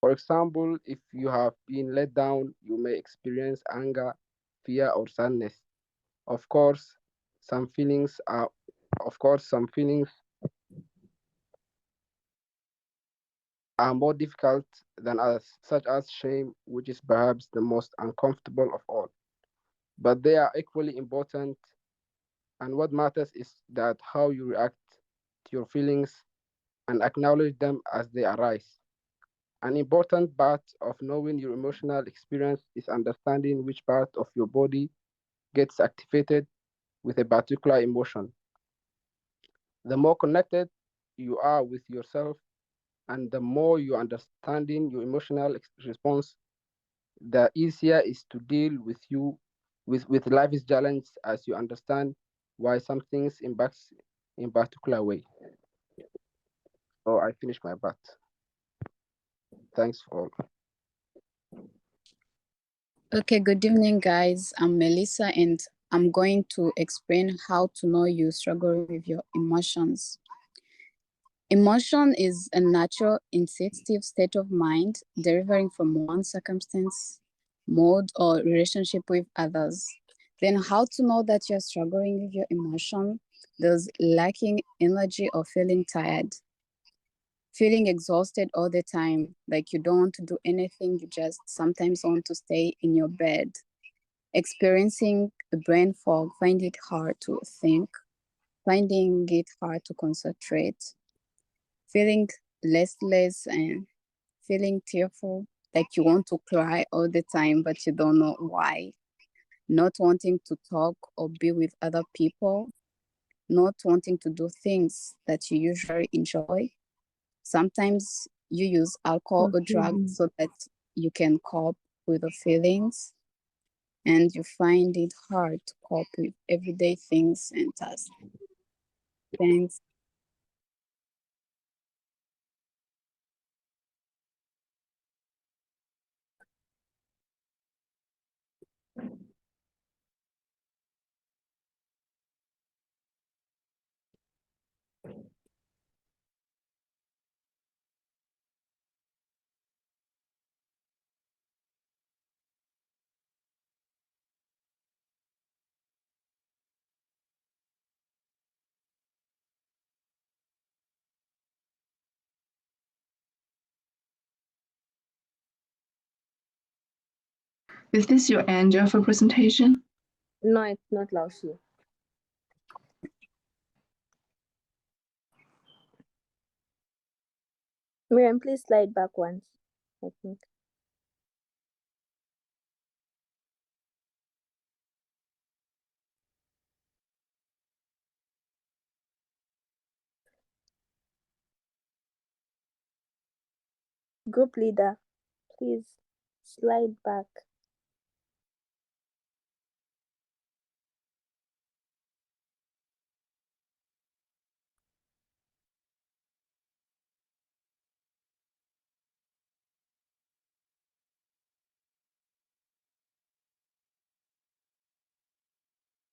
For example, if you have been let down, you may experience anger, fear, or sadness. Of course, some feelings are of course some feelings are more difficult than others, such as shame, which is perhaps the most uncomfortable of all. But they are equally important, and what matters is that how you react to your feelings and acknowledge them as they arise. An important part of knowing your emotional experience is understanding which part of your body gets activated with a particular emotion. The more connected you are with yourself and the more you understanding your emotional response, the easier it is to deal with with life's challenge as you understand why some things impacts in particular way. So I finished my part. Thanks for all. Okay, good evening, guys. I'm Melissa, and I'm going to explain how to know you struggle with your emotions. Emotion is a natural, instinctive state of mind deriving from one circumstance, mode, or relationship with others. Then, how to know that you're struggling with your emotion? There's lacking energy or feeling tired, feeling exhausted all the time, like you don't want to do anything, you just sometimes want to stay in your bed, experiencing a brain fog, finding it hard to think, finding it hard to concentrate, feeling restless and feeling tearful, like you want to cry all the time, but you don't know why, not wanting to talk or be with other people, not wanting to do things that you usually enjoy. Sometimes you use alcohol or drugs so that you can cope with the feelings, and you find it hard to cope with everyday things and tasks. Thanks. Is this your end of your presentation? No, it's not Laoshi. Miriam, please slide back once, I think. Group leader, please slide back.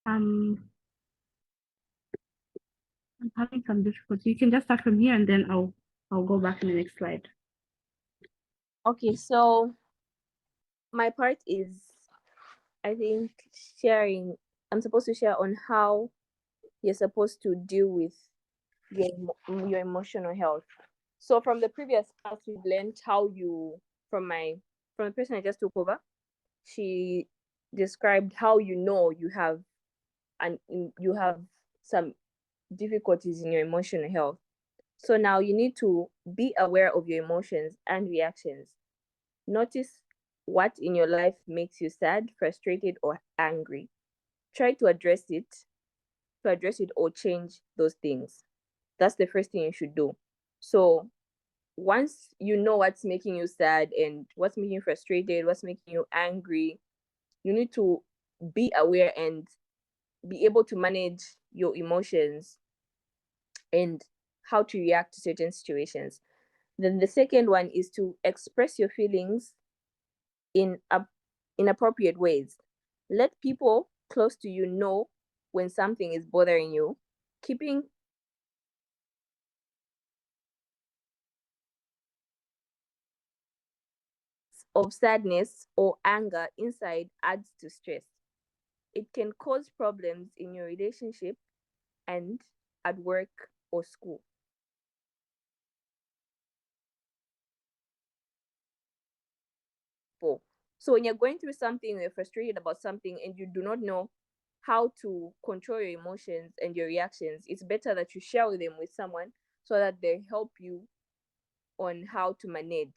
I'm having some difficulty. You can just start from here and then I'll go back in the next slide. Okay, so my part is, I think, sharing. I'm supposed to share on how you're supposed to deal with your emotional health. So from the previous class, we've learned how you, from the person I just took over, she described how you know you have some difficulties in your emotional health. So now you need to be aware of your emotions and reactions. Notice what in your life makes you sad, frustrated, or angry. Try to address it or change those things. That's the first thing you should do. So once you know what's making you sad and what's making you frustrated, what's making you angry, you need to be aware and be able to manage your emotions and how to react to certain situations. Then the second one is to express your feelings in appropriate ways. Let people close to you know when something is bothering you. Keeping of sadness or anger inside adds to stress. It can cause problems in your relationship and at work or school. So when you're going through something, you're frustrated about something, and you do not know how to control your emotions and your reactions, it's better that you share them with someone so that they help you on how to manage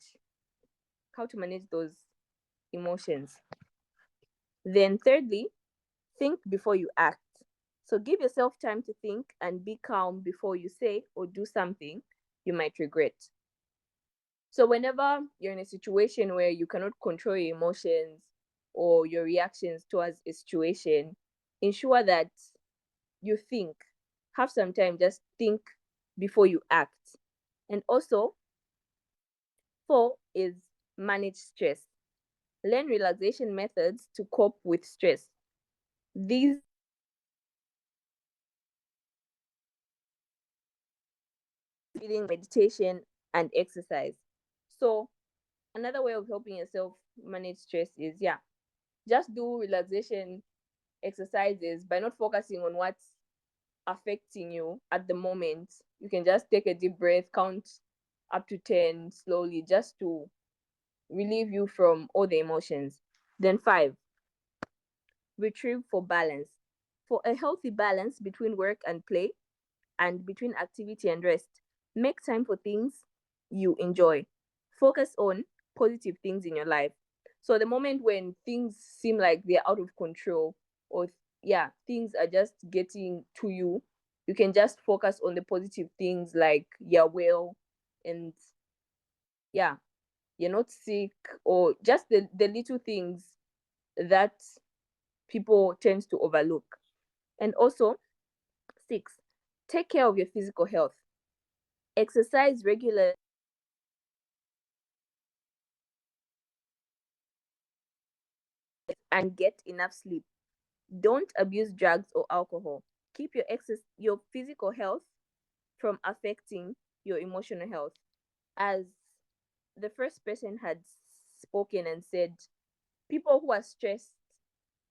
those emotions. Then thirdly, think before you act. So give yourself time to think and be calm before you say or do something you might regret. So whenever you're in a situation where you cannot control your emotions or your reactions towards a situation, ensure that you think. Have some time, just think before you act. And also, 4 is manage stress. Learn relaxation methods to cope with stress. These feeding, meditation, and exercise. So another way of helping yourself manage stress is just do relaxation exercises by not focusing on what's affecting you at the moment. You can just take a deep breath, count up to 10 slowly, just to relieve you from all the emotions. Then 5, retrieve for balance. For a healthy balance between work and play and between activity and rest, make time for things you enjoy. Focus on positive things in your life. So the moment when things seem like they're out of control, or things are just getting to you, you can just focus on the positive things, like you're well, and you're not sick, or just the little things that people tend to overlook. And also, 6, take care of your physical health. Exercise regularly and get enough sleep. Don't abuse drugs or alcohol. Keep your physical health from affecting your emotional health. As the first person had spoken and said, people who are stressed,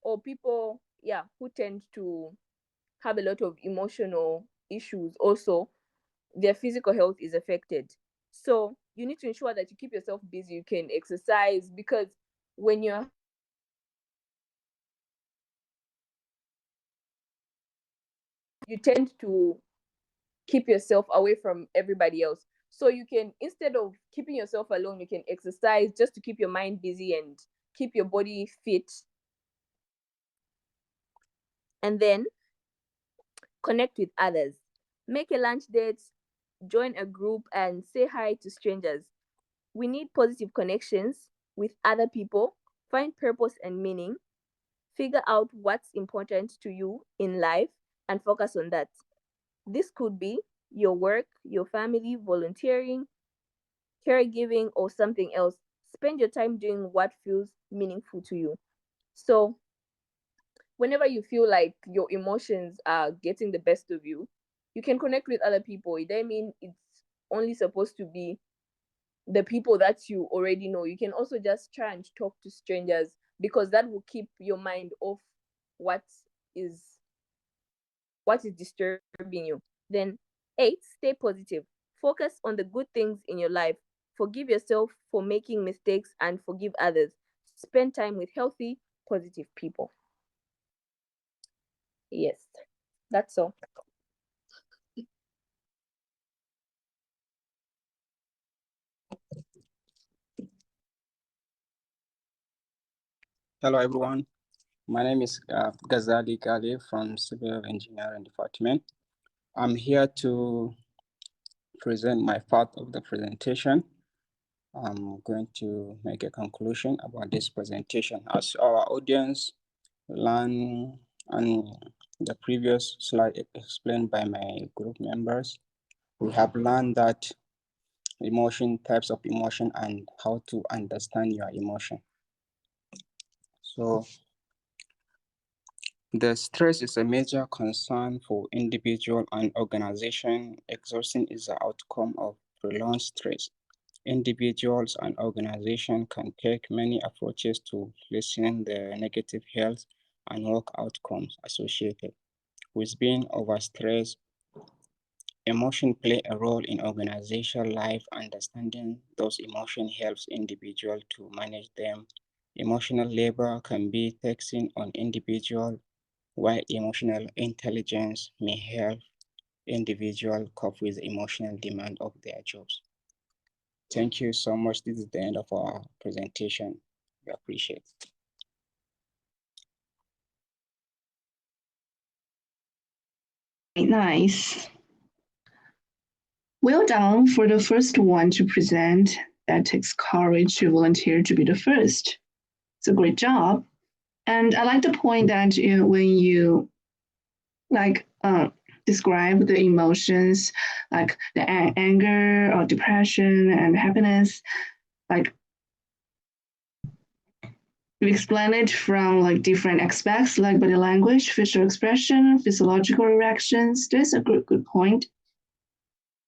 or people who tend to have a lot of emotional issues, also their physical health is affected. So you need to ensure that you keep yourself busy. You can exercise, because when you tend to keep yourself away from everybody else. So you can, instead of keeping yourself alone, you can exercise just to keep your mind busy and keep your body fit. And then connect with others. Make a lunch date, join a group, and say hi to strangers. We need positive connections with other people. Find purpose and meaning. Figure out what's important to you in life and focus on that. This could be your work, your family, volunteering, caregiving, or something else. Spend your time doing what feels meaningful to you. So, whenever you feel like your emotions are getting the best of you, you can connect with other people. It doesn't mean it's only supposed to be the people that you already know. You can also just try and talk to strangers, because that will keep your mind off what is disturbing you. Then 8, stay positive. Focus on the good things in your life. Forgive yourself for making mistakes and forgive others. Spend time with healthy, positive people. Yes, that's all. Hello, everyone. My name is Ghazali Gali from Civil Engineering Department. I'm here to present my part of the presentation. I'm going to make a conclusion about this presentation. As our audience learn on the previous slide explained by my group members, we have learned that types of emotion, and how to understand your emotion. So The stress is a major concern for individual and organization. Exhaustion is the outcome of prolonged stress. Individuals and organizations can take many approaches to lessen the negative health and work outcomes associated with being overstressed. Emotions play a role in organizational life. Understanding those emotions helps individuals to manage them. Emotional labor can be taxing on individuals, while emotional intelligence may help individuals cope with the emotional demand of their jobs. Thank you so much. This is the end of our presentation. We appreciate it. Nice. Well done for the first one to present. That takes courage to volunteer to be the first. It's a great job. And I like the point that when you describe the emotions like the anger or depression and happiness, like you explain it from like different aspects like body language, facial expression, physiological reactions. That's a good point.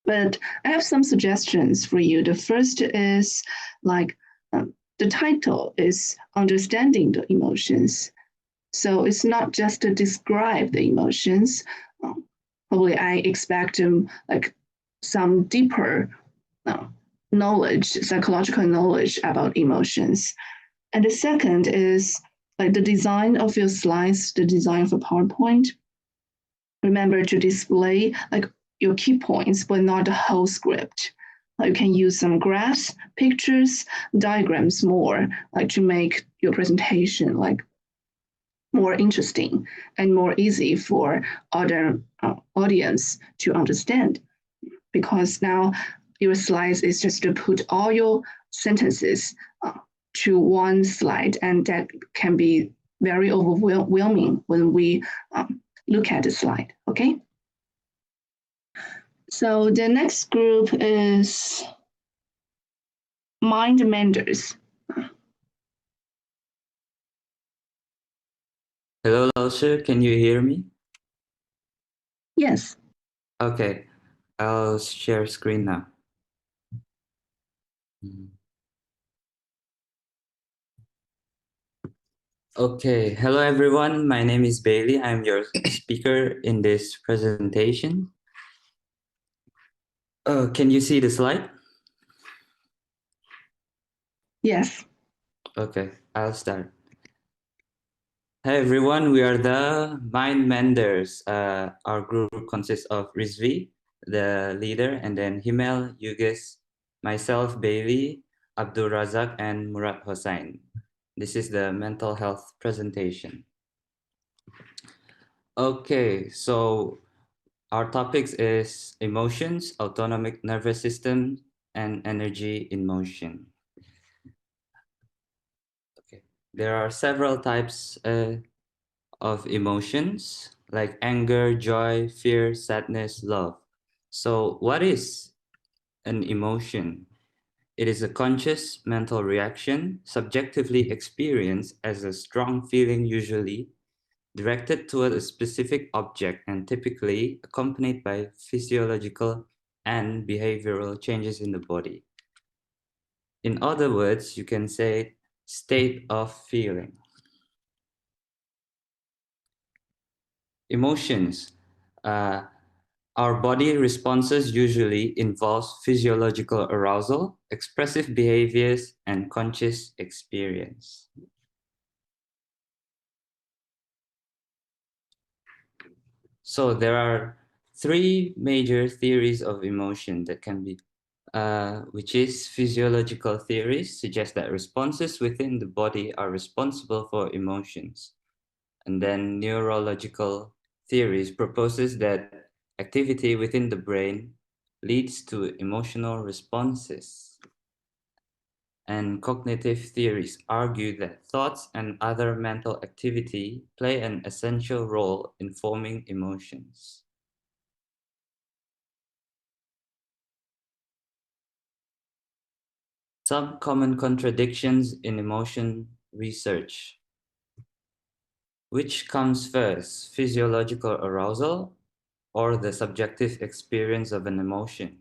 But I have some suggestions for you. The first is like the title is Understanding the Emotions. So it's not just to describe the emotions. Probably I expect like some deeper knowledge, psychological knowledge about emotions. And the second is like the design of your slides, the design of a PowerPoint. Remember to display like your key points, but not the whole script. You can use some graphs, pictures, diagrams more, like to make your presentation like more interesting and more easy for other audience to understand. Because now your slides is just to put all your sentences to one slide, and that can be very overwhelming when we look at the slide, okay? So the next group is mind menders. Hello, Laoshe, can you hear me? Yes. Okay, I'll share screen now. Okay, hello everyone. My name is Bailey. I'm your speaker in this presentation. Can you see the slide? Yes. Okay, I'll start. Hey everyone, we are the Mind Menders. Our group consists of Rizvi, the leader, and then Himel, Yuges, myself, Bailey, Abdul Razak, and Murad Hossain. This is the mental health presentation. Okay, so our topics is emotions, autonomic nervous system, and energy in motion. Okay, there are several types of emotions like anger, joy, fear, sadness, love. So what is an emotion? It is a conscious mental reaction, subjectively experienced as a strong feeling, usually directed toward a specific object and typically accompanied by physiological and behavioral changes in the body. In other words, you can say state of feeling. Emotions. Our body responses usually involves physiological arousal, expressive behaviors, and conscious experience. So there are three major theories of emotion that can be, which is physiological theories suggest that responses within the body are responsible for emotions. And then neurological theories proposes that activity within the brain leads to emotional responses. And cognitive theories argue that thoughts and other mental activity play an essential role in forming emotions. Some common contradictions in emotion research. Which comes first, physiological arousal or the subjective experience of an emotion?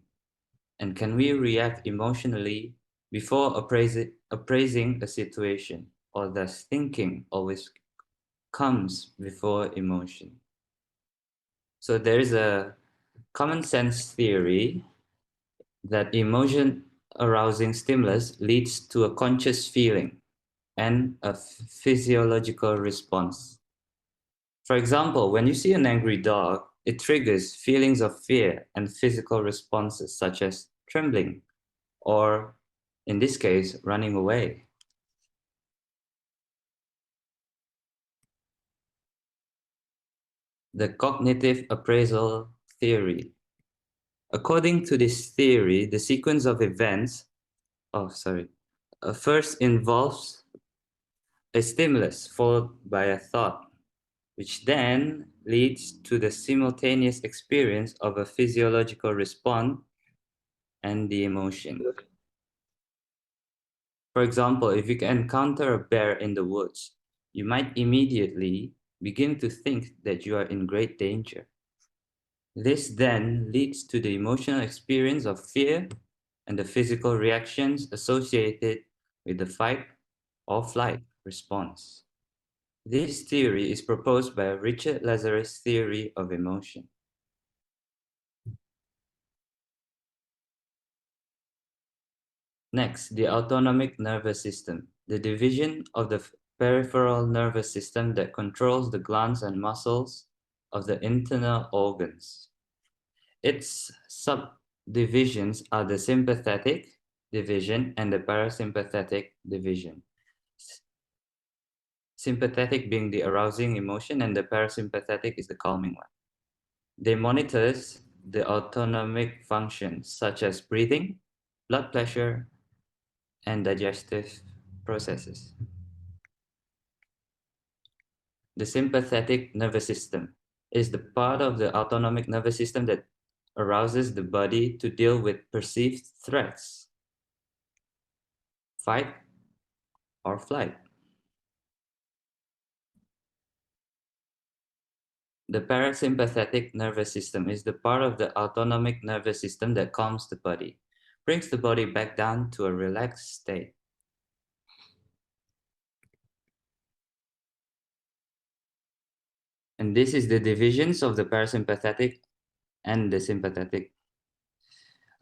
And can we react emotionally before appraising a situation, or does thinking always comes before emotion? So there is a common sense theory that emotion arousing stimulus leads to a conscious feeling and a physiological response. For example, when you see an angry dog, it triggers feelings of fear and physical responses such as trembling, or in this case, running away. The cognitive appraisal theory. According to this theory, the sequence of events, first involves a stimulus followed by a thought, which then leads to the simultaneous experience of a physiological response and the emotion. For example, if you encounter a bear in the woods, you might immediately begin to think that you are in great danger. This then leads to the emotional experience of fear and the physical reactions associated with the fight or flight response. This theory is proposed by Richard Lazarus' theory of emotion. Next, the autonomic nervous system, the division of the peripheral nervous system that controls the glands and muscles of the internal organs. Its subdivisions are the sympathetic division and the parasympathetic division. Sympathetic being the arousing emotion and the parasympathetic is the calming one. They monitors the autonomic functions such as breathing, blood pressure, and digestive processes. The sympathetic nervous system is the part of the autonomic nervous system that arouses the body to deal with perceived threats, fight or flight. The parasympathetic nervous system is the part of the autonomic nervous system that calms the body, brings the body back down to a relaxed state. And this is the divisions of the parasympathetic and the sympathetic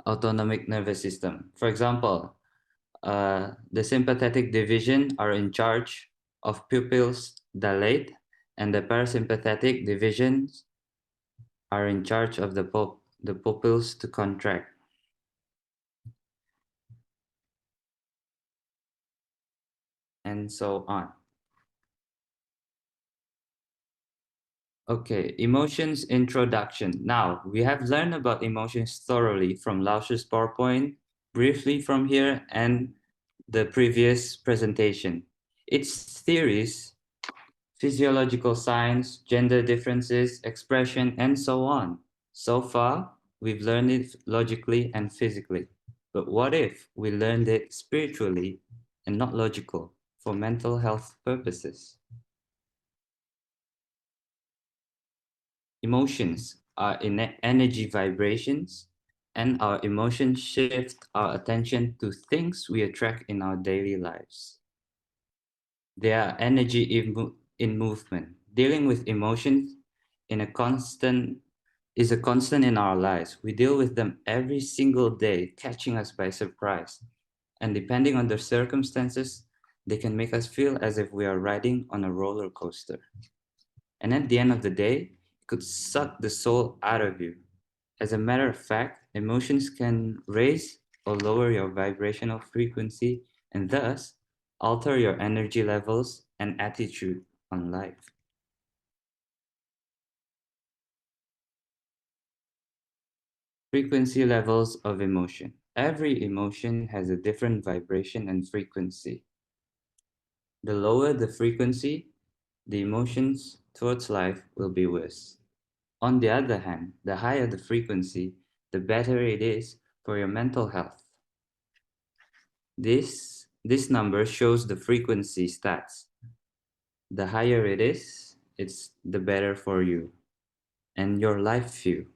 autonomic nervous system. For example, the sympathetic division are in charge of pupils dilate, and the parasympathetic divisions are in charge of the pupils to contract. And so on. Okay, emotions introduction. Now, we have learned about emotions thoroughly from Laosh's PowerPoint, briefly from here, and the previous presentation. Its theories, physiological science, gender differences, expression, and so on. So far, we've learned it logically and physically. But what if we learned it spiritually and not logical for mental health purposes? Emotions are energy vibrations, and our emotions shift our attention to things we attract in our daily lives. They are energy in movement. Dealing with emotions is a constant in our lives. We deal with them every single day, catching us by surprise. And depending on the circumstances, they can make us feel as if we are riding on a roller coaster. And at the end of the day, it could suck the soul out of you. As a matter of fact, emotions can raise or lower your vibrational frequency and thus alter your energy levels and attitude on life. Frequency levels of emotion. Every emotion has a different vibration and frequency. The lower the frequency, the emotions towards life will be worse. On the other hand, the higher the frequency, the better it is for your mental health. This number shows the frequency stats. The higher it is, it's the better for you and your life view.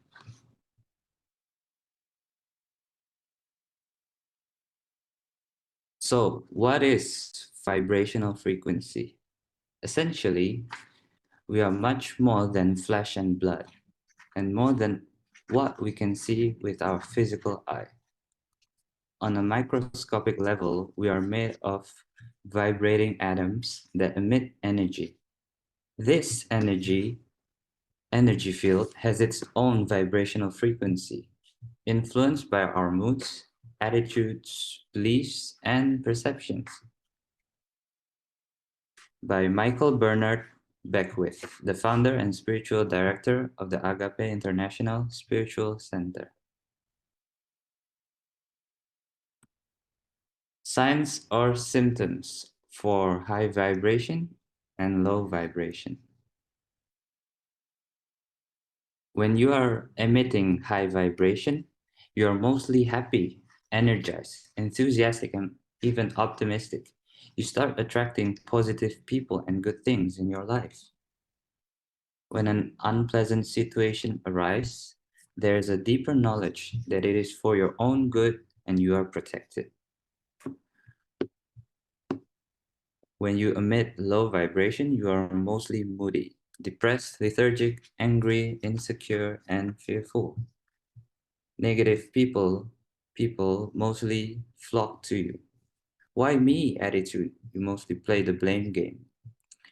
So, what is vibrational frequency? Essentially, we are much more than flesh and blood, and more than what we can see with our physical eye. On a microscopic level, we are made of vibrating atoms that emit energy. This energy field has its own vibrational frequency, influenced by our moods, attitudes, beliefs, and perceptions. By Michael Bernard Beckwith, the founder and spiritual director of the Agape International Spiritual Center. Signs or symptoms for high vibration and low vibration. When you are emitting high vibration, you are mostly happy, energized, enthusiastic, and even optimistic. You start attracting positive people and good things in your life. When an unpleasant situation arises, there is a deeper knowledge that it is for your own good and you are protected. When you emit low vibration, you are mostly moody, depressed, lethargic, angry, insecure, and fearful. Negative people mostly flock to you. Why me attitude? You mostly play the blame game.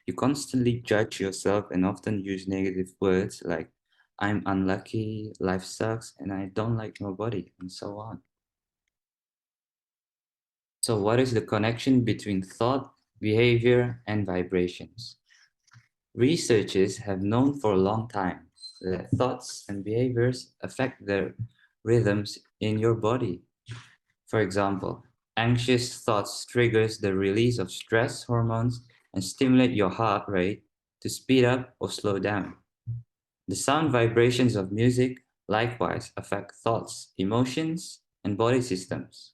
You constantly judge yourself and often use negative words like, I'm unlucky, life sucks, and I don't like nobody, and so on. So what is the connection between thought, behavior, and vibrations? Researchers have known for a long time that thoughts and behaviors affect the rhythms in your body. For example, anxious thoughts triggers the release of stress hormones and stimulate your heart rate to speed up or slow down. The sound vibrations of music likewise affect thoughts, emotions, and body systems.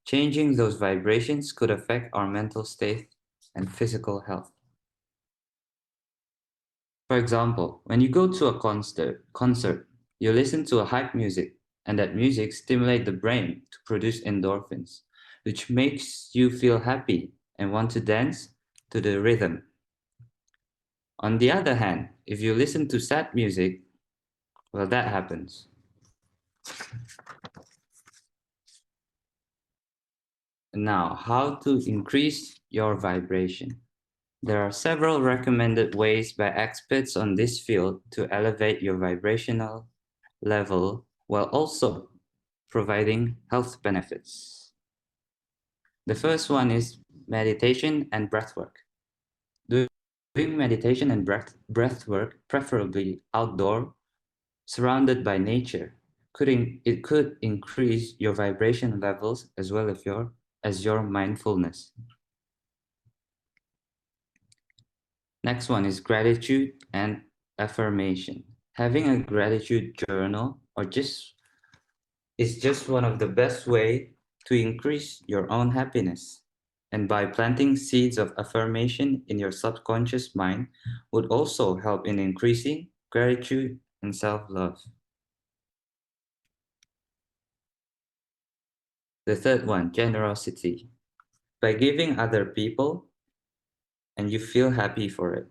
Changing those vibrations could affect our mental state and physical health. For example, when you go to a concert, you listen to a hype music, and that music stimulates the brain to produce endorphins, which makes you feel happy and want to dance to the rhythm. On the other hand, if you listen to sad music, well, that happens. Now, how to increase your vibration? There are several recommended ways by experts on this field to elevate your vibrational level while also providing health benefits. The first one is meditation and breathwork. Doing meditation and breathwork, preferably outdoor, surrounded by nature, it could increase your vibration levels as well as your mindfulness. Next one is gratitude and affirmation. Having a gratitude journal is just one of the best way to increase your own happiness. And by planting seeds of affirmation in your subconscious mind would also help in increasing gratitude and self-love. The third one, generosity. By giving other people and you feel happy for it.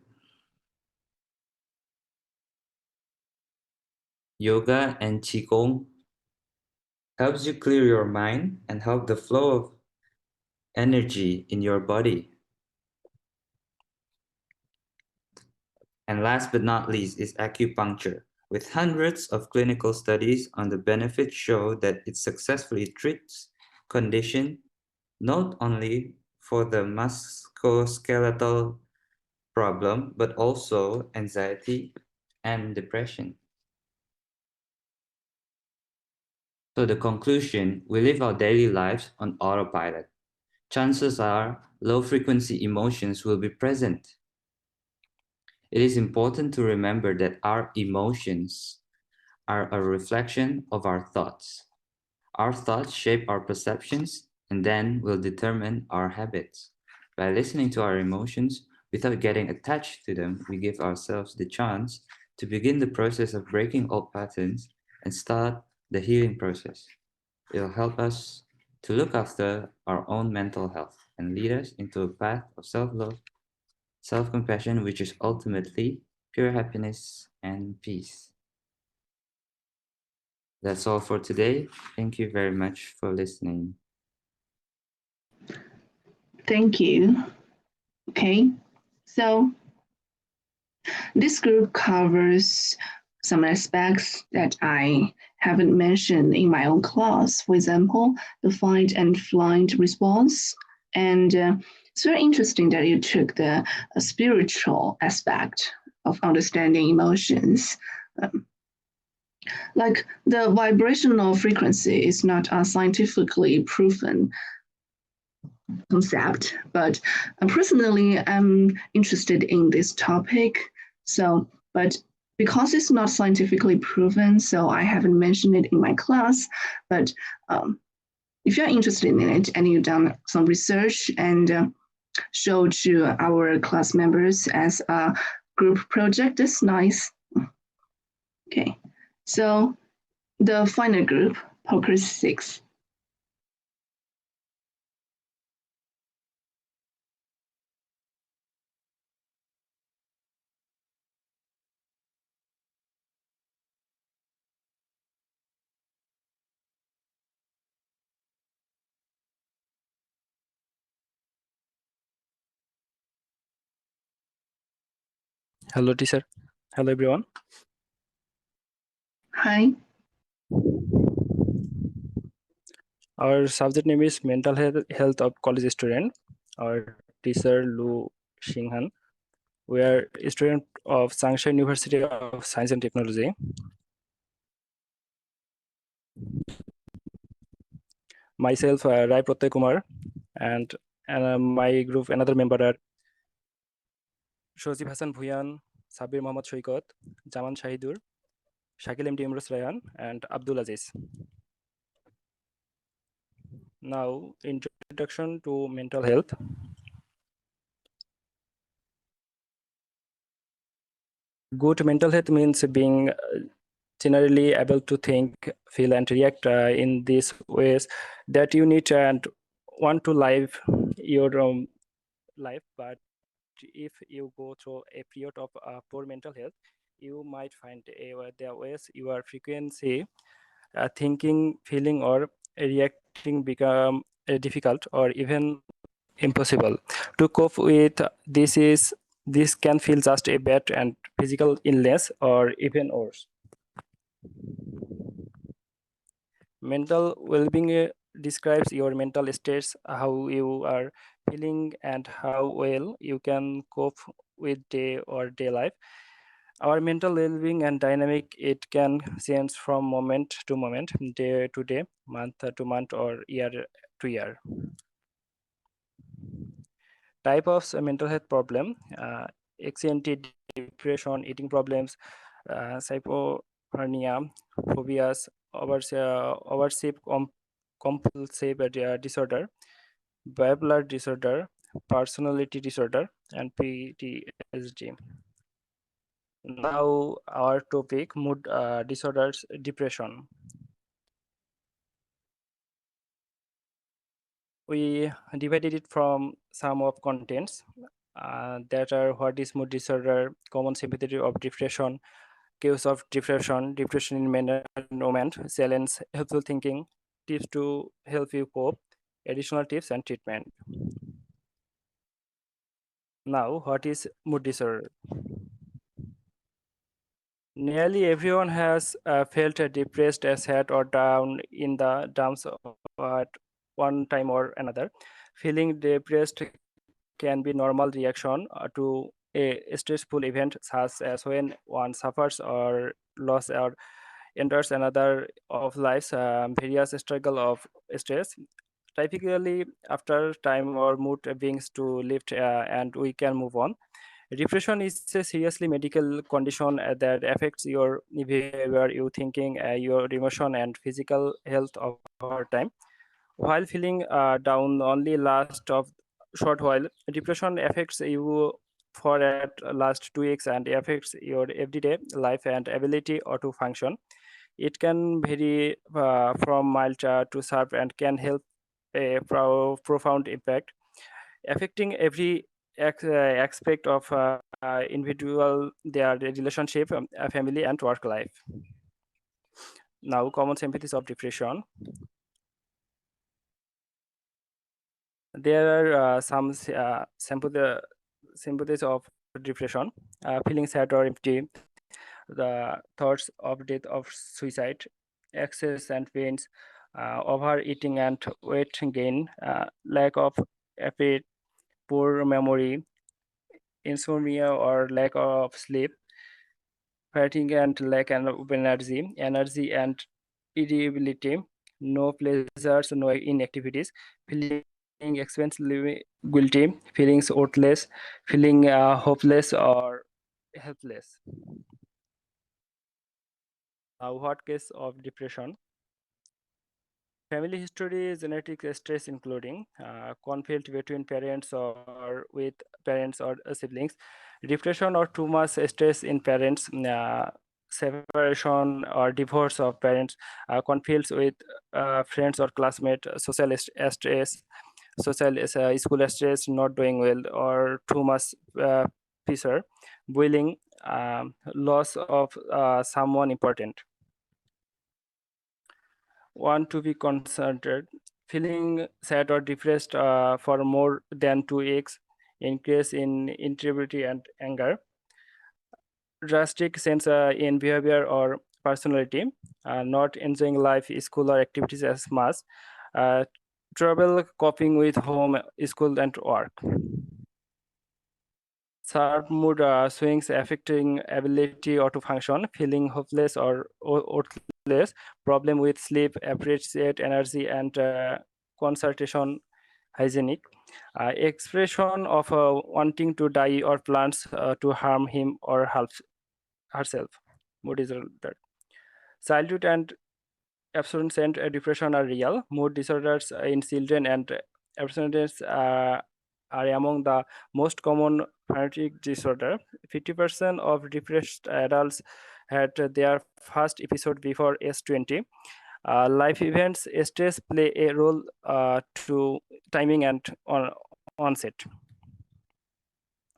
Yoga and Qigong helps you clear your mind and help the flow of energy in your body. And last but not least is acupuncture. With hundreds of clinical studies on the benefits show that it successfully treats condition not only for the musculoskeletal problem, but also anxiety and depression. So the conclusion, we live our daily lives on autopilot. Chances are low frequency emotions will be present. It is important to remember that our emotions are a reflection of our thoughts. Our thoughts shape our perceptions and then will determine our habits. By listening to our emotions, Without getting attached to them, we give ourselves the chance to begin the process of breaking old patterns and start the healing process. It will help us to look after our own mental health and lead us into a path of self-love, self-compassion, which is ultimately pure happiness and peace. That's all for today. Thank you very much for listening. Thank you. Okay, so this group covers some aspects that I haven't mentioned in my own class. For example, the fight and flight response. And it's very interesting that you took the spiritual aspect of understanding emotions. Like the vibrational frequency is not a scientifically proven concept, but personally, I'm interested in this topic. So, but because it's not scientifically proven, so I haven't mentioned it in my class. But if you're interested in it and you've done some research and show to our class members as a group project, that's nice. Okay, so the final group, Poker 6. Hello, teacher. Hello, everyone. Hi. Our subject name is Mental Health of College Student. Our teacher, Lu Xinghan. We are a student of Changsha University of Science and Technology. Myself, Rai Pratyay Kumar, and my group, another member are Shojib Hassan Bhuyan, Sabir Mohammad Shoikot, Jaman Shahidur, Shakil M.D. Imrus Rayan, and Abdul Aziz. Now, introduction to mental health. Good mental health means being generally able to think, feel, and react in these ways that you need and want to live your life. But if you go through a period of poor mental health, you might find there ways your frequency, thinking, feeling, or reacting become difficult or even impossible to cope with. This can feel just a bad and physical illness or even worse. Mental well-being describes your mental states, how you are feeling, and how well you can cope with day or day life. Our mental well-being and dynamic, it can change from moment to moment, day to day, month to month, or year to year. Type of mental health problem: anxiety, depression, eating problems, schizophrenia, phobias, obsessive compulsive disorder, bipolar disorder, personality disorder, and PTSD. Now our topic, mood disorders, depression. We divided it from some of contents that are: what is mood disorder, common symptoms of depression, cause of depression, depression in men and women, challenge, helpful thinking, tips to help you cope, additional tips, and treatment. Now, what is mood disorder? Nearly everyone has felt depressed, sad, or down in the dumps at one time or another. Feeling depressed can be normal reaction to a stressful event, such as when one suffers or loss or enters another of life's various struggle of stress. Typically, after time, our mood begins to lift and we can move on. Depression is a seriously medical condition that affects your behavior, your thinking, your emotion, and physical health over time. While feeling down only lasts of short while, depression affects you for at last 2 weeks and affects your everyday life and ability or to function. It can vary from mild to severe and can help a profound impact, affecting every aspect of individual, their relationship, family, and work life. Now, common sympathies of depression. There are some sympathies of depression, feeling sad or empty, the thoughts of death, of suicide, excess and pains, overeating and weight gain, lack of appetite, poor memory, insomnia or lack of sleep, fatigue and lack of energy and irritability, no pleasures, no inactivities, feeling expensive, guilty, feeling worthless, feeling hopeless or helpless. Now, what case of depression? Family history, genetic stress, including conflict between parents or with parents or siblings, depression or too much stress in parents, separation or divorce of parents, conflicts with friends or classmates, social stress, school stress, not doing well, or too much pressure, bullying, loss of someone important. Want to be concentrated, feeling sad or depressed for more than 2 weeks, increase in irritability and anger, drastic change in behavior or personality, not enjoying life, school or activities as much, trouble coping with home, school and work. Sharp mood swings affecting ability or to function, feeling hopeless or worthless, problem with sleep, appreciate energy and concentration, hygienic, expression of wanting to die or plans to harm him or herself. Mood disorder. Childhood and abstinence and depression are real. Mood disorders in children and abstinence are among the most common fanatic disorder. 50% of depressed adults had their first episode before age 20. Life events, stress play a role to timing and onset.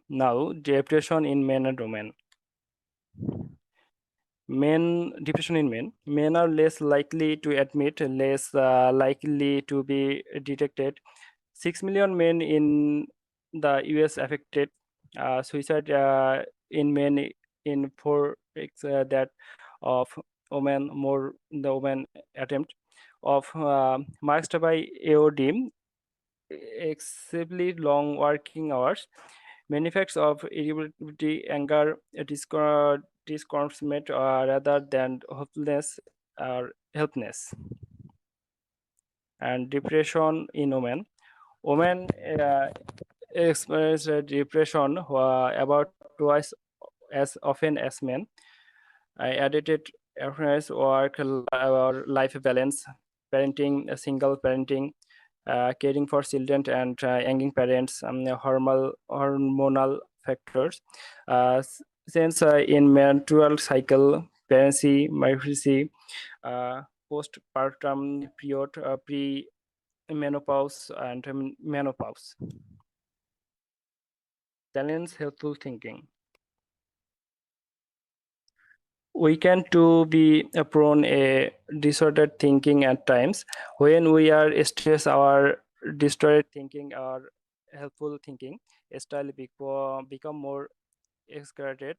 Now, depression in men and women. Depression in men are less likely to admit, less likely to be detected. 6 million men in the US affected, suicide in men in 4x that of women, more the women attempt of marked by AOD, excessively long working hours, many effects of irritability, anger, discouragement rather than hopelessness or helplessness. And depression in women. Women experience depression about twice as often as men. Edited awareness, work or life balance, parenting, single parenting, caring for children and young parents, hormonal factors, since in menstrual cycle, pregnancy, pregnancy, postpartum period, pre-menopause and menopause. Challenge helpful thinking. We can too be prone a disordered thinking at times. When we are stressed, our distorted thinking or helpful thinking style become more exaggerated.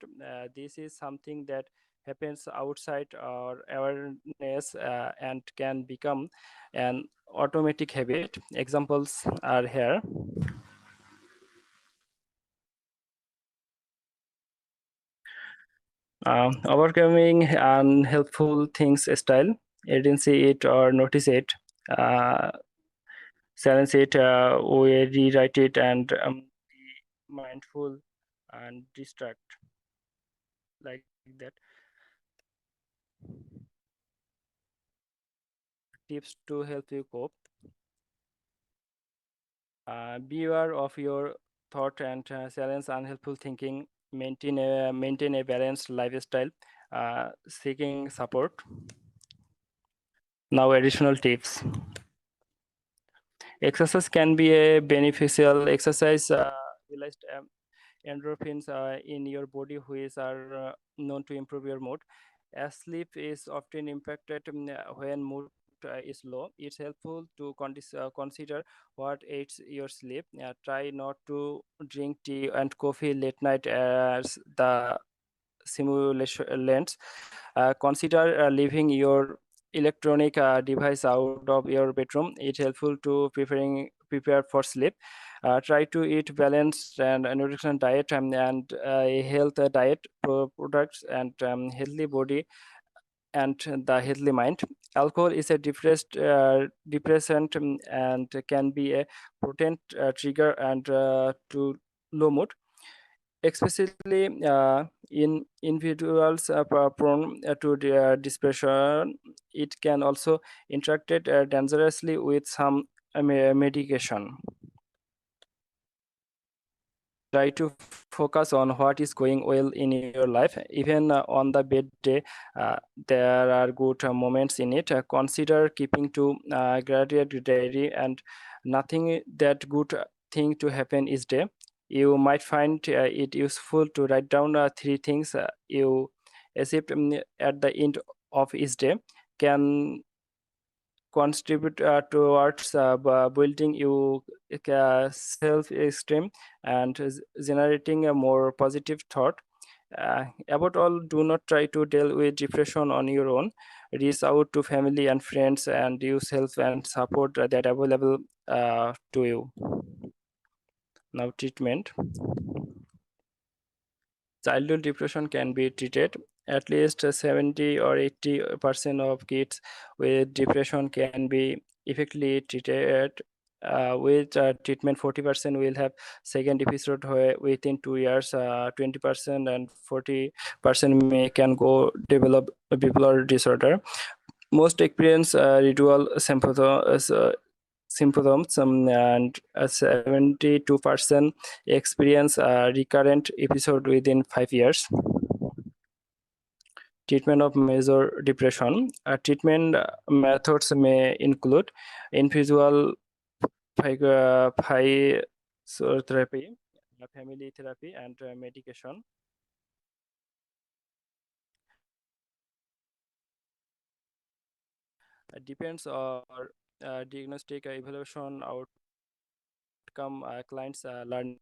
This is something that happens outside our awareness and can become an automatic habit. Examples are here. Overcoming unhelpful things style, agency it or notice it, silence it, we rewrite it, and be mindful and distract like that. Tips to help you cope. Beware of your thought and silence unhelpful thinking, maintain a balanced lifestyle, seeking support. Now additional tips. Exercise can be a beneficial. Exercise released endorphins in your body, which are known to improve your mood. As sleep is often impacted when mood is low. It's helpful to consider what aids your sleep. Try not to drink tea and coffee late night as the simulants. Consider leaving your electronic device out of your bedroom. It's helpful to prepare for sleep. Try to eat balanced and nutrition diet and a health diet products and healthy body and the healthy mind. Alcohol is a depressant and can be a potent trigger and to low mood, especially in individuals prone to depression. It can also interact dangerously with some medication. Try to focus on what is going well in your life. Even on the bad day, there are good moments in it. Consider keeping to gratitude diary and nothing that good thing to happen each day. You might find it useful to write down 3 things you achieved at the end of each day. Can contribute towards building you self-esteem and generating a more positive thought. Above all, do not try to deal with depression on your own. Reach out to family and friends and use help and support that available to you. Now treatment. Childhood depression can be treated. At least 70 or 80% of kids with depression can be effectively treated. With treatment, 40% will have second episode within 2 years. 20% and 40% can go develop a bipolar disorder. Most experience residual symptoms and 72% experience recurrent episode within 5 years. Treatment of major depression. Treatment methods may include individual therapy, family therapy, and medication. Depends on diagnostic evaluation outcome, clients learning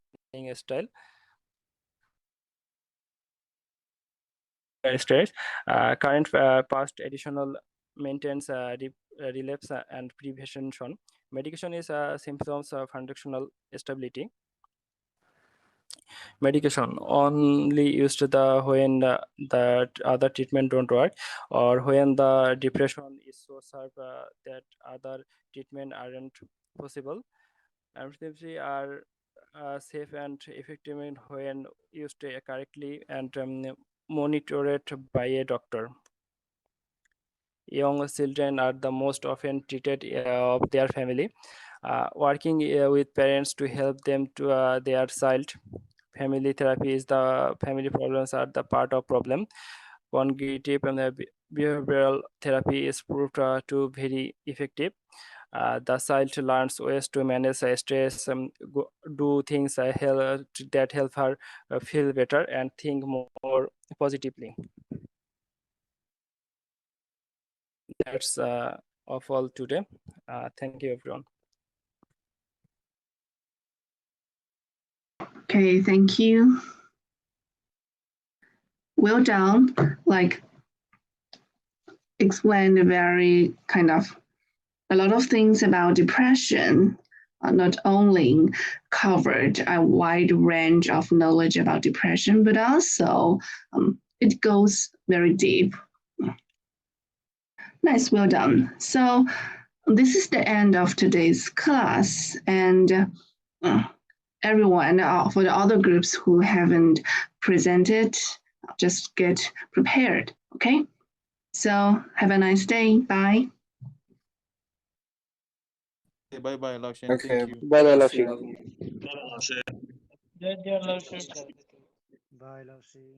style. Stress, current past additional maintenance relapse and prevention. Medication is symptoms of functional stability. Medication only used when the other treatment don't work, or when the depression is so severe that other treatment aren't possible. Antidepressants are safe and effective when used correctly and monitored by a doctor. Young children are the most often treated of their family. Working with parents to help them to their child. Family therapy is the family problems are the part of problem. Cognitive and behavioral therapy is proved to very effective. The child learns ways to manage stress, do things that help her feel better and think more positively. That's of all today. Thank you, everyone. Okay, thank you. Well done. Like, explained very kind of a lot of things about depression. Not only covered a wide range of knowledge about depression, but also it goes very deep. Nice, well done. So this is the end of today's class, and everyone, for the other groups who haven't presented, just get prepared, okay? So have a nice day. Bye. Bye bye, Lakshin. Okay, Thank you. bye bye, Lakshin. Jai Jai Laoshi. Bye, Laoshi.